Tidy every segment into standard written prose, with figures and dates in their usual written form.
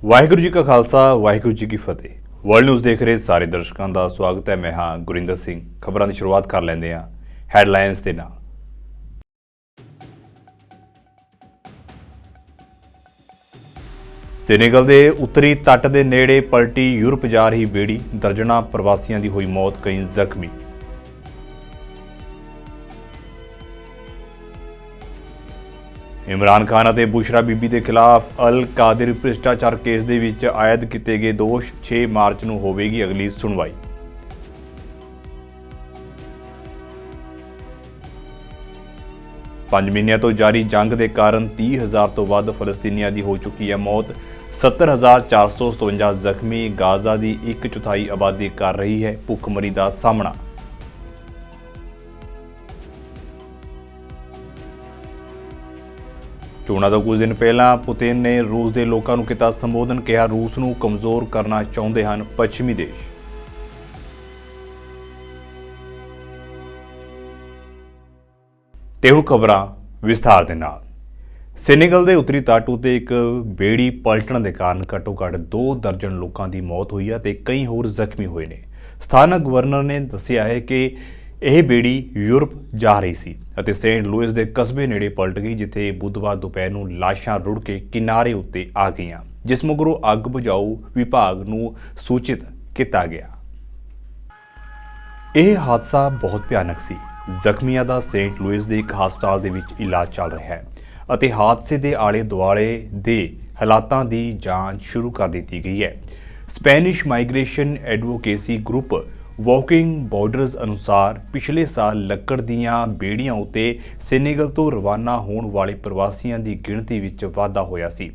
ਵਾਹਿਗੁਰੂ ਜੀ ਕਾ ਖਾਲਸਾ ਵਾਹਿਗੁਰੂ ਜੀ ਕੀ ਫਤਿਹ। World news ਦੇਖ ਰਹੇ ਸਾਰੇ ਦਰਸ਼ਕਾਂ ਦਾ ਸਵਾਗਤ ਹੈ। ਮੈਂ ਹਾਂ ਗੁਰਿੰਦਰ ਸਿੰਘ। ਖਬਰਾਂ ਦੀ ਸ਼ੁਰੂਆਤ ਕਰ ਲੈਂਦੇ ਹਾਂ ਹੈਡਲਾਈਨਸ ਦੇ ਨਾਲ। ਸੈਨੇਗਲ ਦੇ ਉੱਤਰੀ ਤੱਟ ਦੇ ਨੇੜੇ ਪਲਟੀ ਯੂਰਪ ਜਾ ਰਹੀ ਬੇੜੀ, ਦਰਜਨਾਂ ਪ੍ਰਵਾਸੀਆਂ ਦੀ ਹੋਈ ਮੌਤ, ਕਈ ਜ਼ਖਮੀ। ਇਮਰਾਨ ਖਾਨ ਅਤੇ ਬੁਸ਼ਰਾ ਬੀਬੀ ਦੇ ਖਿਲਾਫ ਅਲ ਕਾਦਰ ਭ੍ਰਿਸ਼ਟਾਚਾਰ ਕੇਸ ਦੇ ਵਿੱਚ ਆਇਦ ਕੀਤੇ ਗਏ ਦੋਸ਼, 6 ਮਾਰਚ ਨੂੰ ਹੋਵੇਗੀ ਅਗਲੀ ਸੁਣਵਾਈ। ਪੰਜ ਮਹੀਨਿਆਂ ਤੋਂ ਜਾਰੀ ਜੰਗ ਦੇ ਕਾਰਨ 30,000 ਤੋਂ ਵੱਧ ਫਲਸਤੀਨੀਆਂ ਦੀ ਹੋ ਚੁੱਕੀ ਹੈ ਮੌਤ, 70,457 ਜ਼ਖਮੀ। ਗਾਜ਼ਾ ਦੀ 1/4 ਆਬਾਦੀ ਕਰ ਰਹੀ ਹੈ ਭੁੱਖਮਰੀ ਦਾ ਸਾਹਮਣਾ। ਚੋਣਾਂ ਤੋਂ ਕੁਝ ਦਿਨ ਪਹਿਲਾਂ ਪੁਤਿਨ ਨੇ ਰੂਸ ਦੇ ਲੋਕਾਂ ਨੂੰ ਕੀਤਾ ਸੰਬੋਧਨ, ਕਿਹਾ ਰੂਸ ਨੂੰ ਕਮਜ਼ੋਰ ਕਰਨਾ ਚਾਹੁੰਦੇ ਹਨ ਪੱਛਮੀ ਦੇਸ਼। ਤੇ ਹੁਣ ਖਬਰਾਂ ਵਿਸਥਾਰ ਦੇ ਨਾਲ। ਸੈਨੇਗਲ ਦੇ ਉੱਤਰੀ ਤੱਟ ਉਤੇ ਇੱਕ ਬੇੜੀ ਪਲਟਣ ਦੇ ਕਾਰਨ ਘੱਟੋ-ਘੱਟ 2 ਦਰਜਨ ਲੋਕਾਂ ਦੀ ਮੌਤ ਹੋਈ ਹੈ ਤੇ ਕਈ ਹੋਰ ਜ਼ਖਮੀ ਹੋਏ ਨੇ। ਸਥਾਨਕ ਗਵਰਨਰ ਨੇ ਦੱਸਿਆ ਹੈ ਕਿ ਇਹ ਬੇੜੀ ਯੂਰਪ ਜਾ ਰਹੀ ਸੀ ਅਤੇ ਸੇਂਟ ਲੂਇਸ ਦੇ ਕਸਬੇ ਨੇੜੇ ਪਲਟ ਗਈ, ਜਿੱਥੇ ਬੁੱਧਵਾਰ ਦੁਪਹਿਰ ਨੂੰ ਲਾਸ਼ਾਂ ਰੁੜ ਕੇ ਕਿਨਾਰੇ ਉੱਤੇ ਆ ਗਈਆਂ, ਜਿਸ ਮਗਰੋਂ ਅੱਗ ਬੁਝਾਊ ਵਿਭਾਗ ਨੂੰ ਸੂਚਿਤ ਕੀਤਾ ਗਿਆ। ਇਹ ਹਾਦਸਾ ਬਹੁਤ ਭਿਆਨਕ ਸੀ। ਜ਼ਖਮੀਆਂ ਦਾ ਸੇਂਟ ਲੂਇਸ ਦੇ ਇੱਕ ਹਸਪਤਾਲ ਦੇ ਵਿੱਚ ਇਲਾਜ ਚੱਲ ਰਿਹਾ ਹੈ ਅਤੇ ਹਾਦਸੇ ਦੇ ਆਲੇ-ਦੁਆਲੇ ਦੇ ਹਾਲਾਤਾਂ ਦੀ ਜਾਂਚ ਸ਼ੁਰੂ ਕਰ ਦਿੱਤੀ ਗਈ ਹੈ। Spanish migration advocacy group walking borders ਅਨੁਸਾਰ ਪਿਛਲੇ ਸਾਲ ਲੱਕੜ ਦੀਆਂ ਬੇੜੀਆਂ ਉੱਤੇ ਸੈਨੇਗਲ ਤੋਂ ਰਵਾਨਾ ਹੋਣ ਵਾਲੇ ਪ੍ਰਵਾਸੀਆਂ ਦੀ ਗਿਣਤੀ ਵਿੱਚ ਵਾਧਾ ਹੋਇਆ ਸੀ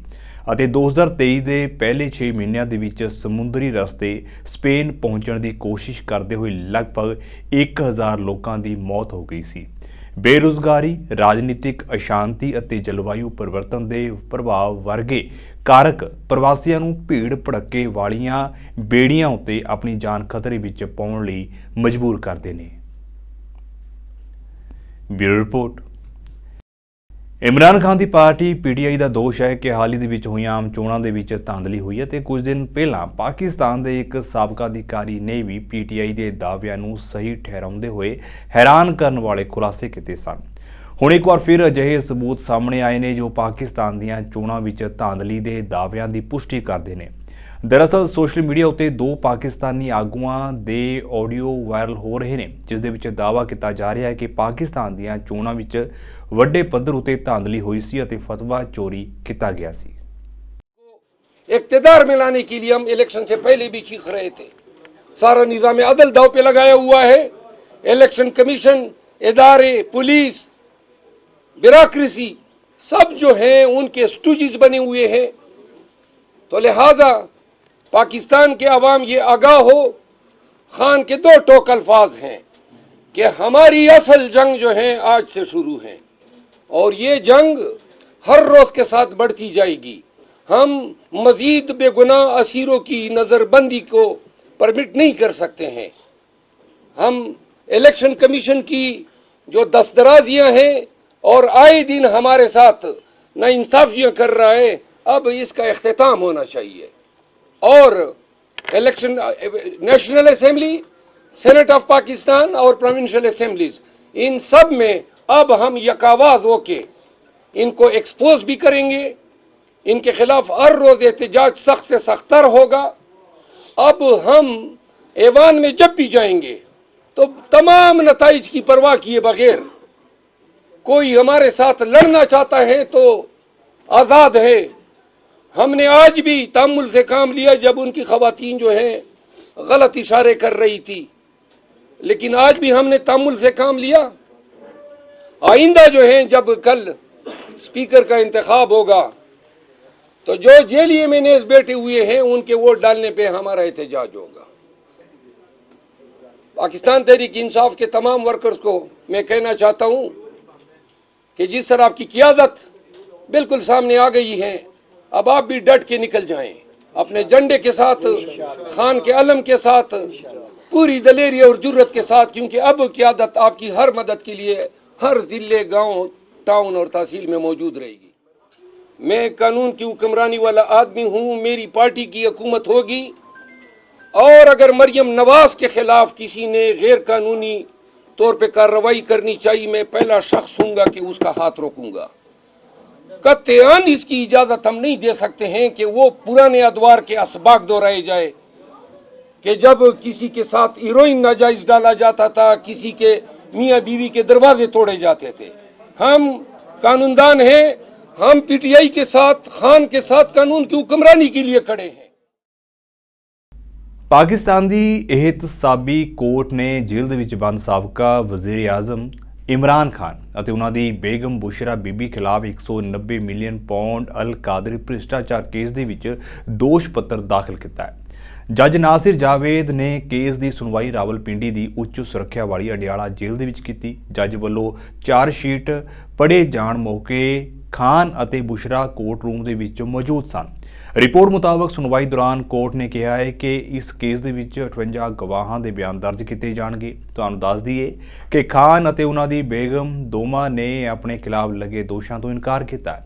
ਅਤੇ 2023 ਦੇ ਪਹਿਲੇ 6 ਮਹੀਨਿਆਂ ਦੇ ਵਿੱਚ ਸਮੁੰਦਰੀ ਰਸਤੇ ਸਪੇਨ ਪਹੁੰਚਣ ਦੀ ਕੋਸ਼ਿਸ਼ ਕਰਦੇ ਹੋਏ ਲਗਭਗ 1000 ਲੋਕਾਂ ਦੀ ਮੌਤ ਹੋ ਗਈ ਸੀ। ਬੇਰੁਜ਼ਗਾਰੀ, ਰਾਜਨੀਤਿਕ ਅਸ਼ਾਂਤੀ ਅਤੇ ਜਲਵਾਯੂ ਪਰਿਵਰਤਨ ਦੇ ਪ੍ਰਭਾਵ ਵਰਗੇ ਕਾਰਕ ਪ੍ਰਵਾਸੀਆਂ ਨੂੰ ਭੀੜ ਭੜੱਕੇ ਵਾਲੀਆਂ ਬੇੜੀਆਂ ਉੱਤੇ ਆਪਣੀ ਜਾਨ ਖਤਰੇ ਵਿੱਚ ਪਾਉਣ ਲਈ ਮਜਬੂਰ ਕਰਦੇ ਨੇ। Bureau report. ਇਮਰਾਨ ਖਾਨ ਦੀ ਪਾਰਟੀ PTI ਦਾ ਦੋਸ਼ ਹੈ ਕਿ ਹਾਲ ਹੀ ਦੇ ਵਿੱਚ ਹੋਈਆਂ ਆਮ ਚੋਣਾਂ ਦੇ ਵਿੱਚ ਧਾਂਦਲੀ ਹੋਈ ਹੈ ਤੇ ਕੁਝ ਦਿਨ ਪਹਿਲਾਂ ਪਾਕਿਸਤਾਨ ਦੇ ਇੱਕ ਸਾਬਕਾ ਅਧਿਕਾਰੀ ਨੇ ਵੀ PTI ਦੇ ਦਾਅਵਿਆਂ ਨੂੰ ਸਹੀ ਠਹਿਰਾਉਂਦੇ ਹੋਏ ਹੈਰਾਨ ਕਰਨ ਵਾਲੇ ਖੁਲਾਸੇ ਕੀਤੇ ਸਨ। ਹੁਣ ਇੱਕ ਵਾਰ ਫਿਰ ਅਜਿਹੇ ਸਬੂਤ ਸਾਹਮਣੇ ਆਏ ਨੇ ਜੋ ਪਾਕਿਸਤਾਨ ਦੀਆਂ ਚੋਣਾਂ ਵਿੱਚ ਧਾਂਦਲੀ ਦੇ ਦਾਅਵਿਆਂ ਦੀ ਪੁਸ਼ਟੀ ਕਰਦੇ ਨੇ। ਦਰਅਸਲ ਸੋਸ਼ਲ ਮੀਡੀਆ ਉੱਤੇ 2 ਪਾਕਿਸਤਾਨੀ ਆਗੂਆਂ ਦੇ ਆਡੀਓ ਵਾਇਰਲ ਹੋ ਰਹੇ ਨੇ, ਜਿਸ ਦੇ ਵਿੱਚ ਦਾਅਵਾ ਕੀਤਾ ਜਾ ਰਿਹਾ ਹੈ ਕਿ ਪਾਕਿਸਤਾਨ ਦੀਆਂ ਚੋਣਾਂ ਵਿੱਚ ਵੱਡੇ ਪੱਧਰ ਉੱਤੇ ਧਾਂਦਲੀ ਹੋਈ ਸੀ ਅਤੇ ਫਤਵਾ ਚੋਰੀ ਕੀਤਾ ਗਿਆ ਸੀ। इक़्तिदार में लाने के लिए हम इलेक्शन से पहले भी चीख रहे थे। सारा निज़ाम अदल दाव पे लगाया हुआ है। इलेक्शन कमीशन, इदारे, पुलिस, ब्यूरोक्रेसी सब जो हैं उनके स्टूजीज बने हुए हैं। तो लिहाजा पाकिस्तान के अवाम ये आगाह हो, खान के 2 टोक अल्फाज हैं कि हमारी असल जंग जो है आज से शुरू है और ये जंग हर रोज के साथ बढ़ती जाएगी। हम मजीद बेगुनाह असीरों की नजरबंदी को परमिट नहीं कर सकते हैं। हम इलेक्शन कमीशन की जो दस्तराजियां हैं और आए दिन हमारे साथ नाइंसाफियां कर रहा है, अब इसका इख्तिताम होना चाहिए। और election national assembly, senate of Pakistan और प्रोविंशियल असेंबलीज, इन सब में अब हम यकावाज होके इनको एक्सपोज भी करेंगे। इनके खिलाफ हर रोज एहतजाज सख्त से सख्तर होगा। अब हम ऐवान में जब भी जाएंगे तो तमाम नताइज की परवाह किए बगैर, कोई हमारे साथ लड़ना चाहता है तो आजाद है। हमने आज भी तहम्मुल से काम लिया जब उनकी खवातीन जो हैं गलत इशारे कर रही थी, लेकिन आज भी हमने तहम्मुल से काम लिया। आइंदा जो है जब कल स्पीकर का इंतखाब होगा तो जो जेल मेनेज बैठे हुए हैं उनके वोट डालने पे हमारा एहतजाज होगा। पाकिस्तान तहरीक इंसाफ के तमाम वर्कर्स को मैं कहना चाहता हूं कि जिस तरह आपकी क़ियादत बिल्कुल सामने आ गई है, अब आप भी डट के निकल जाएं अपने झंडे के साथ, खान के अलम के साथ, पूरी दलेरी और जुर्रत के साथ, क्योंकि अब क़ियादत आपकी हर मदद के लिए हर जिले, गांव, टाउन और तहसील में मौजूद रहेगी। میں قانون کی حکمرانی والا آدمی ہوں, میری پارٹی کی حکومت ہوگی, اور اگر مریم نواز کے خلاف کسی نے غیر قانونی طور پہ کارروائی کرنی چاہیے, میں پہلا شخص ہوں گا کہ اس کا ہاتھ روکوں گا. قطعاً اس کی اجازت ہم نہیں دے سکتے ہیں کہ وہ پرانے ادوار کے اسباق دہرائے جائے کہ جب کسی کے ساتھ ہیروئن ناجائز ڈالا جاتا تھا, کسی کے میاں بیوی کے دروازے توڑے جاتے تھے. ہم قانوندان ہیں, ہم پی ٹی آئی کے ساتھ, خان کے ساتھ قانون کی حکمرانی کے لیے کھڑے ہیں. ਪਾਕਿਸਤਾਨ ਦੀ ਇਹਤਸਾਬੀ ਕੋਰਟ ਨੇ ਜੇਲ੍ਹ ਦੇ ਵਿੱਚ ਬੰਦ ਸਾਬਕਾ ਵਜ਼ੀਰ ਆਜ਼ਮ ਇਮਰਾਨ ਖਾਨ ਅਤੇ ਉਹਨਾਂ ਦੀ ਬੇਗਮ ਬੁਸ਼ਰਾ ਬੀਬੀ ਖਿਲਾਫ 190 ਮਿਲੀਅਨ ਪਾਉਂਡ ਅਲ ਕਾਦਰੀ ਭ੍ਰਿਸ਼ਟਾਚਾਰ ਕੇਸ ਦੇ ਵਿੱਚ ਦੋਸ਼ ਪੱਤਰ ਦਾਖਲ ਕੀਤਾ ਹੈ. ਜੱਜ ਨਾਸਿਰ ਜਾਵੇਦ ਨੇ ਕੇਸ ਦੀ ਸੁਣਵਾਈ ਰਾਵਲਪਿੰਡੀ ਦੀ ਉੱਚ ਸੁਰੱਖਿਆ ਵਾਲੀ ਅਡਿਆਲਾ ਜੇਲ੍ਹ ਦੇ ਵਿੱਚ ਕੀਤੀ. ਜੱਜ ਵੱਲੋਂ ਚਾਰਜ ਸ਼ੀਟ ਪੜ੍ਹੇ ਜਾਣ ਮੌਕੇ ਖਾਨ ਅਤੇ ਬੁਸ਼ਰਾ ਕੋਰਟ ਰੂਮ ਦੇ ਵਿੱਚ ਮੌਜੂਦ ਸਨ. ਰਿਪੋਰਟ ਮੁਤਾਬਕ ਸੁਣਵਾਈ ਦੌਰਾਨ ਕੋਰਟ ਨੇ ਕਿਹਾ ਹੈ ਕਿ ਇਸ ਕੇਸ ਦੇ ਵਿੱਚ 58 ਗਵਾਹਾਂ ਦੇ ਬਿਆਨ ਦਰਜ ਕੀਤੇ ਜਾਣਗੇ. ਤੁਹਾਨੂੰ ਦੱਸ ਦਈਏ ਕਿ ਖਾਨ ਅਤੇ ਉਹਨਾਂ ਦੀ ਬੇਗਮ ਦੋਵਾਂ ਨੇ ਆਪਣੇ ਖਿਲਾਫ ਲੱਗੇ ਦੋਸ਼ਾਂ ਤੋਂ ਇਨਕਾਰ ਕੀਤਾ ਹੈ.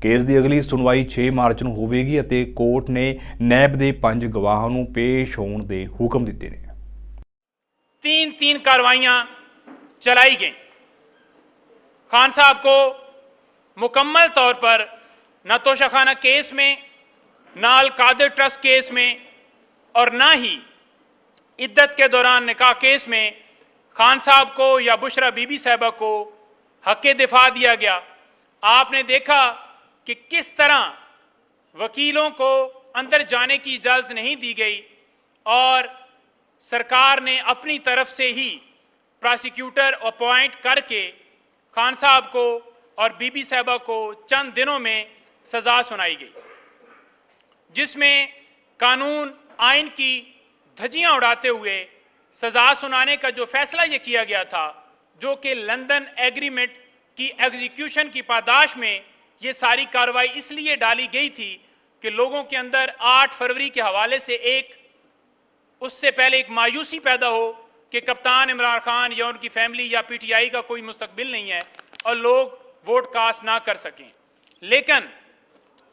ਕੇਸ ਦੀ ਅਗਲੀ ਸੁਣਵਾਈ 6 ਮਾਰਚ ਨੂੰ ਹੋਵੇਗੀ ਅਤੇ ਕੋਰਟ ਨੇ ਨੈਬ ਦੇ 5 ਗਵਾਹਾਂ ਨੂੰ ਪੇਸ਼ ਹੋਣ ਦੇ ਹੁਕਮ ਦਿੱਤੇ ਨੇ. तीन कार्रवाइयां चलाई गई. खान साहब को मुकम्मल तौर पर न तोशाखाना केस में, न अल कादिर ट्रस्ट केस में और न ही इद्दत के दौरान निकाह केस में खान साहब को या बुशरा बीबी साहिबा को हक़ दिफा दिया गया. आपने देखा कि किस तरह वकीलों को अंदर जाने की इजाज़त नहीं दी गई और सरकार ने अपनी तरफ से ही प्रोसिक्यूटर अपॉइंट करके खान साहब को और बीबी साहिबा को चंद दिनों में सज़ा सुनाई गई, जिसमें कानून आइन की धज्जियां उड़ाते हुए सज़ा सुनाने का जो फैसला ये किया गया था, जो कि लंदन एग्रीमेंट की एग्जीक्यूशन की पादाश में ये सारी कार्रवाई इसलिए डाली गई थी कि लोगों के अंदर 8 फरवरी के हवाले से उससे पहले एक मायूसी पैदा हो कि कप्तान इमरान खान या उनकी फैमिली या पीटीआई का कोई मुस्तकबिल नहीं है और लोग वोट कास्ट ना कर सकें. लेकिन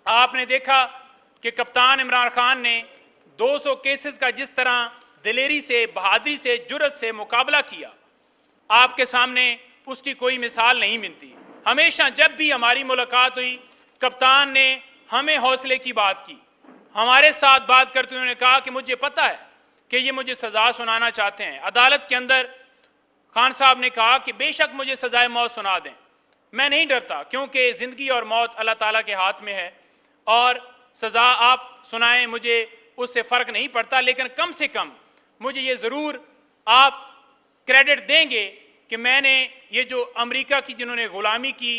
आपने देखा कि कप्तान इमरान खान ने 200 केसेस का जिस तरह दिलेरी से, बहादुरी से, जुर्रत से मुकाबला किया, आपके सामने उसकी कोई मिसाल नहीं मिलती. हमेशा जब भी हमारी मुलाकात हुई, कप्तान ने हमें हौसले की बात की. हमारे साथ बात करते हुए उन्होंने कहा कि मुझे पता है कि ये मुझे सज़ा सुनाना चाहते हैं. अदालत के अंदर खान साहब ने कहा कि बेशक मुझे सज़ाए मौत सुना दें, मैं नहीं डरता, क्योंकि ज़िंदगी और मौत अल्लाह ताला के हाथ में है और सज़ा आप सुनाएं, मुझे उससे फ़र्क नहीं पड़ता. लेकिन कम से कम मुझे ये ज़रूर आप क्रेडिट देंगे कि मैंने ये जो अमेरिका की जिन्होंने ग़ुलामी की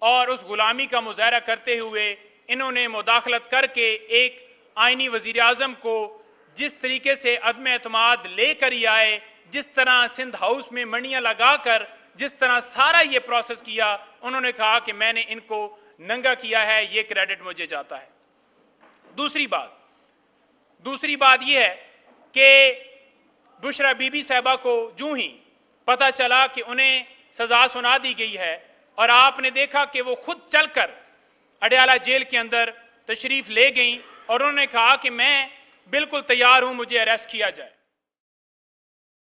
और उस ग़ुलामी का मुज़ाहरा करते हुए इन्होंने मुदाखलत करके एक आइनी वज़ीर आज़म को जिस तरीके से अदम एतमाद लेकर ही आए, जिस तरह सिंध हाउस में मंडियां लगाकर जिस तरह सारा ये प्रोसेस किया, उन्होंने कहा कि मैंने इनको नंगा किया है, ये क्रेडिट मुझे जाता है. दूसरी बात ये है कि बुशरा बीबी साहिबा को जूं ही पता चला कि उन्हें सज़ा सुना दी गई है और आपने देखा कि वो खुद चलकर अडयाला जेल के अंदर तशरीफ ले गई और उन्होंने कहा कि मैं बिल्कुल तैयार हूं, मुझे अरेस्ट किया जाए.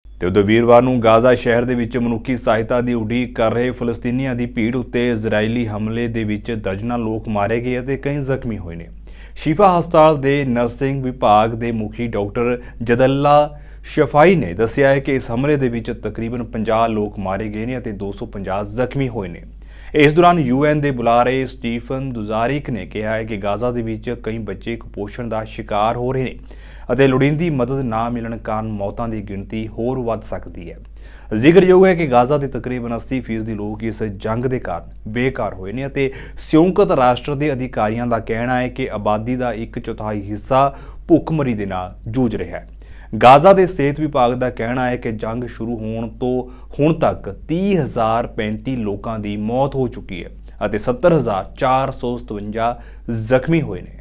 ਤੇ ਉਦੋਂ ਵੀਰਵਾਰ ਨੂੰ ਗਾਜ਼ਾ ਸ਼ਹਿਰ ਦੇ ਵਿੱਚ ਮਨੁੱਖੀ ਸਹਾਇਤਾ ਦੀ ਉਡੀਕ ਕਰ ਰਹੇ ਫਲਸਤੀਨੀਆਂ ਦੀ ਭੀੜ ਉੱਤੇ ਇਜ਼ਰਾਈਲੀ ਹਮਲੇ ਦੇ ਵਿੱਚ ਦਰਜਨਾਂ ਲੋਕ ਮਾਰੇ ਗਏ ਅਤੇ ਕਈ ਜ਼ਖਮੀ ਹੋਏ ਨੇ. ਸ਼ਿਫਾ ਹਸਪਤਾਲ ਦੇ ਨਰਸਿੰਗ ਵਿਭਾਗ ਦੇ ਮੁਖੀ ਡਾਕਟਰ ਜਦੱਲਾ ਸ਼ਫਾਈ ਨੇ ਦੱਸਿਆ ਹੈ ਕਿ ਇਸ ਹਮਲੇ ਦੇ ਵਿੱਚ ਤਕਰੀਬਨ 50 ਲੋਕ ਮਾਰੇ ਗਏ ਨੇ ਅਤੇ 250 ਜ਼ਖਮੀ ਹੋਏ ਨੇ. ਇਸ ਦੌਰਾਨ UN ਦੇ ਬੁਲਾਰੇ ਸਟੀਫਨ ਦੁਜ਼ਾਰਿਕ ਨੇ ਕਿਹਾ ਹੈ ਕਿ ਗਾਜ਼ਾ ਦੇ ਵਿੱਚ ਕਈ ਬੱਚੇ ਕੁਪੋਸ਼ਣ ਦਾ ਸ਼ਿਕਾਰ ਹੋ ਰਹੇ ਨੇ ਅਤੇ ਲੋੜੀਂਦੀ ਮਦਦ ਨਾ ਮਿਲਣ ਕਾਰਨ ਮੌਤਾਂ ਦੀ ਗਿਣਤੀ ਹੋਰ ਵੱਧ ਸਕਦੀ ਹੈ. ਜ਼ਿਕਰਯੋਗ ਹੈ ਕਿ ਗਾਜ਼ਾ ਦੇ ਤਕਰੀਬਨ 80% ਲੋਕ ਇਸ ਜੰਗ ਦੇ ਕਾਰਨ ਬੇਘਰ ਹੋਏ ਨੇ ਅਤੇ ਸੰਯੁਕਤ ਰਾਸ਼ਟਰ ਦੇ ਅਧਿਕਾਰੀਆਂ ਦਾ ਕਹਿਣਾ ਹੈ ਕਿ ਆਬਾਦੀ ਦਾ 1/4 ਹਿੱਸਾ ਭੁੱਖਮਰੀ ਦੇ ਨਾਲ ਜੂਝ ਰਿਹਾ ਹੈ. ਗਾਜ਼ਾ ਦੇ ਸਿਹਤ ਵਿਭਾਗ ਦਾ ਕਹਿਣਾ ਹੈ ਕਿ ਜੰਗ ਸ਼ੁਰੂ ਹੋਣ ਤੋਂ ਹੁਣ ਤੱਕ 30,035 ਲੋਕਾਂ ਦੀ ਮੌਤ ਹੋ ਚੁੱਕੀ ਹੈ ਅਤੇ 70,457 ਜ਼ਖਮੀ ਹੋਏ ਨੇ.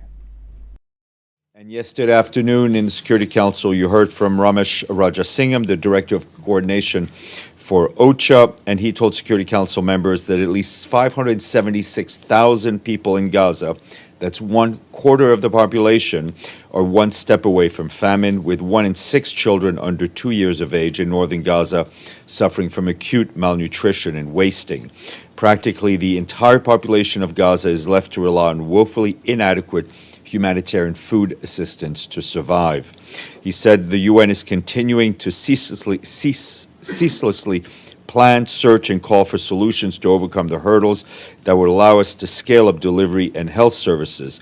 And yesterday afternoon in the Security Council, you heard from Ramesh Rajasingham, the Director of Coordination for OCHA, and he told Security Council members that at least 576,000 people in Gaza, that's 1/4 of the population, are one step away from famine, with 1 in 6 children under 2 years of age in northern Gaza suffering from acute malnutrition and wasting. Practically the entire population of Gaza is left to rely on woefully inadequate humanitarian food assistance to survive. He said the UN is continuing to ceaselessly plan, search, and call for solutions to overcome the hurdles that would allow us to scale up delivery and health services.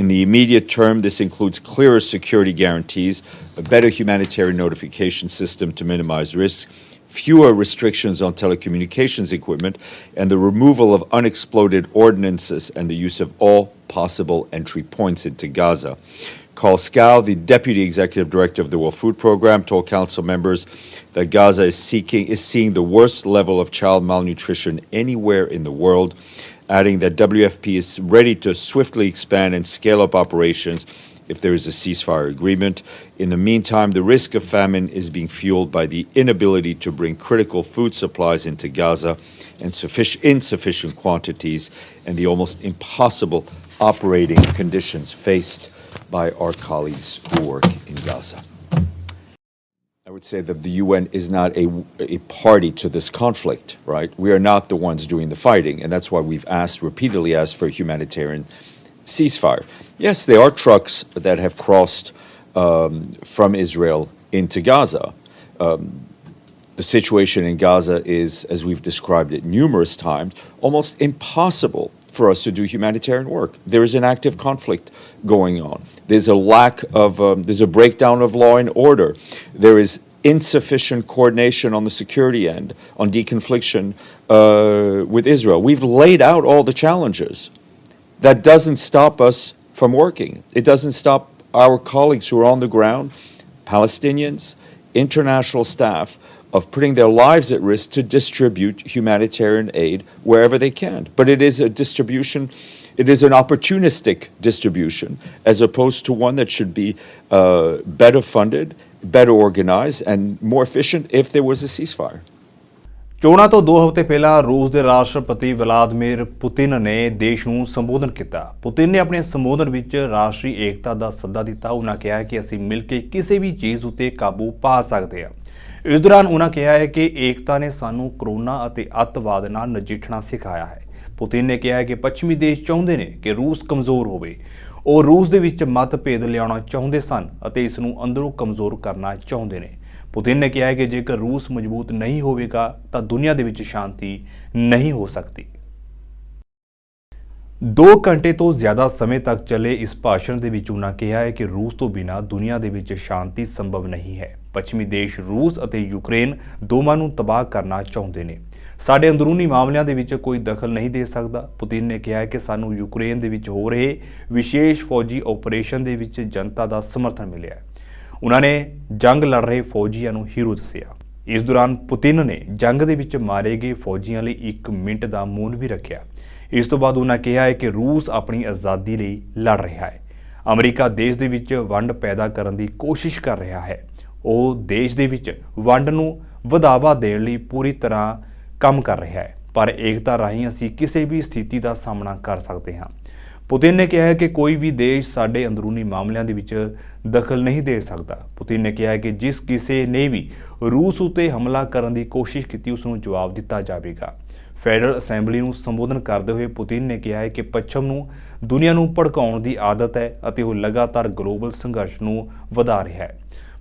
In the immediate term, this includes clearer security guarantees, a better humanitarian notification system to minimize risk, fewer restrictions on telecommunications equipment, and the removal of unexploded ordnances and the use of all possible entry points into Gaza. Carl Scow, the Deputy Executive Director of the World Food Programme, told Council members that Gaza is seeing the worst level of child malnutrition anywhere in the world, adding that WFP is ready to swiftly expand and scale up operations if there is a ceasefire agreement. In the meantime, the risk of famine is being fueled by the inability to bring critical food supplies into Gaza in insufficient quantities and the almost impossible operating conditions faced by our colleagues who work in Gaza. I would say that the UN is not a party to this conflict, right? We are not the ones doing the fighting, and that's why we've repeatedly asked for a humanitarian ceasefire. Yes, there are trucks that have crossed from Israel into Gaza. The situation in Gaza is, as we've described it numerous times, almost impossible for us to do humanitarian work. There is an active conflict going on. There's a there's a breakdown of law and order. There is insufficient coordination on the security end, on deconfliction with Israel. We've laid out all the challenges. That doesn't stop us from working. It doesn't stop our colleagues who are on the ground, Palestinians, international staff, of putting their lives at risk to distribute humanitarian aid wherever they can. But it is a distribution, it is an opportunistic distribution, as opposed to one that should be better funded, better organized, and more efficient if there was a ceasefire. ਚੋਣਾਂ ਤੋਂ 2 ਹਫ਼ਤੇ ਪਹਿਲਾਂ ਰੂਸ ਦੇ ਰਾਸ਼ਟਰਪਤੀ Vladimir Putin ਨੇ ਦੇਸ਼ ਨੂੰ ਸੰਬੋਧਨ ਕੀਤਾ। ਪੁਤਿਨ ਨੇ ਆਪਣੇ ਸੰਬੋਧਨ ਵਿੱਚ ਰਾਸ਼ਟਰੀ ਏਕਤਾ ਦਾ ਸੱਦਾ ਦਿੱਤਾ। ਉਹਨਾਂ ਕਿਹਾ ਕਿ ਅਸੀਂ ਮਿਲ ਕੇ ਕਿਸੇ ਵੀ ਚੀਜ਼ ਉੱਤੇ ਕਾਬੂ ਪਾ ਸਕਦੇ ਹਾਂ। ਇਸ ਦੌਰਾਨ ਉਹਨਾਂ ਕਿਹਾ ਹੈ ਕਿ ਏਕਤਾ ਨੇ ਸਾਨੂੰ ਕਰੋਨਾ ਅਤੇ ਅੱਤਵਾਦ ਨਾਲ ਨਜਿੱਠਣਾ ਸਿਖਾਇਆ ਹੈ। ਪੁਤਿਨ ਨੇ ਕਿਹਾ ਕਿ ਪੱਛਮੀ ਦੇਸ਼ ਚਾਹੁੰਦੇ ਨੇ ਕਿ ਰੂਸ ਕਮਜ਼ੋਰ ਹੋਵੇ। ਉਹ ਰੂਸ ਦੇ ਵਿੱਚ ਮਤਭੇਦ ਲਿਆਉਣਾ ਚਾਹੁੰਦੇ ਸਨ ਅਤੇ ਇਸ ਨੂੰ ਅੰਦਰੋਂ ਕਮਜ਼ੋਰ ਕਰਨਾ ਚਾਹੁੰਦੇ ਨੇ। ਪੁਤਿਨ ਨੇ ਕਿਹਾ ਕਿ ਜੇਕਰ ਰੂਸ ਮਜ਼ਬੂਤ ਨਹੀਂ ਹੋਵੇਗਾ ਤਾਂ ਦੁਨੀਆ ਦੇ ਵਿੱਚ ਸ਼ਾਂਤੀ ਨਹੀਂ ਹੋ ਸਕਦੀ। 2 ਘੰਟੇ ਤੋਂ ਜ਼ਿਆਦਾ ਸਮੇਂ ਤੱਕ ਚੱਲੇ ਇਸ ਭਾਸ਼ਣ ਦੇ ਵਿੱਚ ਉਹਨਾਂ ਕਿਹਾ ਹੈ ਕਿ ਰੂਸ ਤੋਂ ਬਿਨਾਂ ਦੁਨੀਆ ਦੇ ਵਿੱਚ ਸ਼ਾਂਤੀ ਸੰਭਵ ਨਹੀਂ ਹੈ। ਪੱਛਮੀ ਦੇਸ਼ ਰੂਸ ਅਤੇ ਯੂਕਰੇਨ ਦੋਵਾਂ ਨੂੰ ਤਬਾਹ ਕਰਨਾ ਚਾਹੁੰਦੇ ਨੇ। ਸਾਡੇ ਅੰਦਰੂਨੀ ਮਾਮਲਿਆਂ ਦੇ ਵਿੱਚ ਕੋਈ ਦਖਲ ਨਹੀਂ ਦੇ ਸਕਦਾ। ਪੁਤਿਨ ਨੇ ਕਿਹਾ ਕਿ ਸਾਨੂੰ ਯੂਕਰੇਨ ਦੇ ਵਿੱਚ ਹੋ ਰਹੇ ਵਿਸ਼ੇਸ਼ ਫੌਜੀ ਆਪਰੇਸ਼ਨ ਦੇ ਵਿੱਚ ਜਨਤਾ ਦਾ ਸਮਰਥਨ ਮਿਲਿਆ। ਉਹਨਾਂ ਨੇ ਜੰਗ ਲੜ ਰਹੇ ਫੌਜੀਆਂ ਨੂੰ ਹੀਰੋ ਦੱਸਿਆ। ਇਸ ਦੌਰਾਨ ਪੁਤਿਨ ਨੇ ਜੰਗ ਦੇ ਵਿੱਚ ਮਾਰੇ ਗਏ ਫੌਜੀਆਂ ਲਈ 1 ਮਿੰਟ ਦਾ ਮੌਨ ਵੀ ਰੱਖਿਆ। ਇਸ ਤੋਂ ਬਾਅਦ ਉਹਨਾਂ ਕਿਹਾ ਹੈ ਕਿ ਰੂਸ ਆਪਣੀ ਆਜ਼ਾਦੀ ਲਈ ਲੜ ਰਿਹਾ ਹੈ। ਅਮਰੀਕਾ ਦੇਸ਼ ਦੇ ਵਿੱਚ ਵੰਡ ਪੈਦਾ ਕਰਨ ਦੀ ਕੋਸ਼ਿਸ਼ ਕਰ ਰਿਹਾ ਹੈ। ਉਹ ਦੇਸ਼ ਦੇ ਵਿੱਚ ਵੰਡ ਨੂੰ ਵਧਾਵਾ ਦੇਣ ਲਈ ਪੂਰੀ ਤਰ੍ਹਾਂ ਕੰਮ ਕਰ ਰਿਹਾ ਹੈ, ਪਰ ਏਕਤਾ ਰਾਹੀਂ ਅਸੀਂ ਕਿਸੇ ਵੀ ਸਥਿਤੀ ਦਾ ਸਾਹਮਣਾ ਕਰ ਸਕਦੇ ਹਾਂ। ਪੁਤਿਨ ਨੇ ਕਿਹਾ ਹੈ ਕਿ ਕੋਈ ਵੀ ਦੇਸ਼ ਸਾਡੇ ਅੰਦਰੂਨੀ ਮਾਮਲਿਆਂ ਦੇ ਵਿੱਚ ਦਖਲ ਨਹੀਂ ਦੇ ਸਕਦਾ। ਪੁਤਿਨ ਨੇ ਕਿਹਾ ਹੈ ਕਿ ਜਿਸ ਕਿਸੇ ਨੇ ਵੀ ਰੂਸ ਉੱਤੇ ਹਮਲਾ ਕਰਨ ਦੀ ਕੋਸ਼ਿਸ਼ ਕੀਤੀ ਉਸ ਨੂੰ ਜਵਾਬ ਦਿੱਤਾ ਜਾਵੇਗਾ। ਫੈਡਰਲ ਅਸੈਂਬਲੀ ਨੂੰ ਸੰਬੋਧਨ ਕਰਦੇ ਹੋਏ ਪੁਤਿਨ ਨੇ ਕਿਹਾ ਹੈ ਕਿ ਪੱਛਮ ਨੂੰ ਦੁਨੀਆ ਨੂੰ ਭੜਕਾਉਣ ਦੀ ਆਦਤ ਹੈ ਅਤੇ ਉਹ ਲਗਾਤਾਰ ਗਲੋਬਲ ਸੰਘਰਸ਼ ਨੂੰ ਵਧਾ ਰਿਹਾ ਹੈ।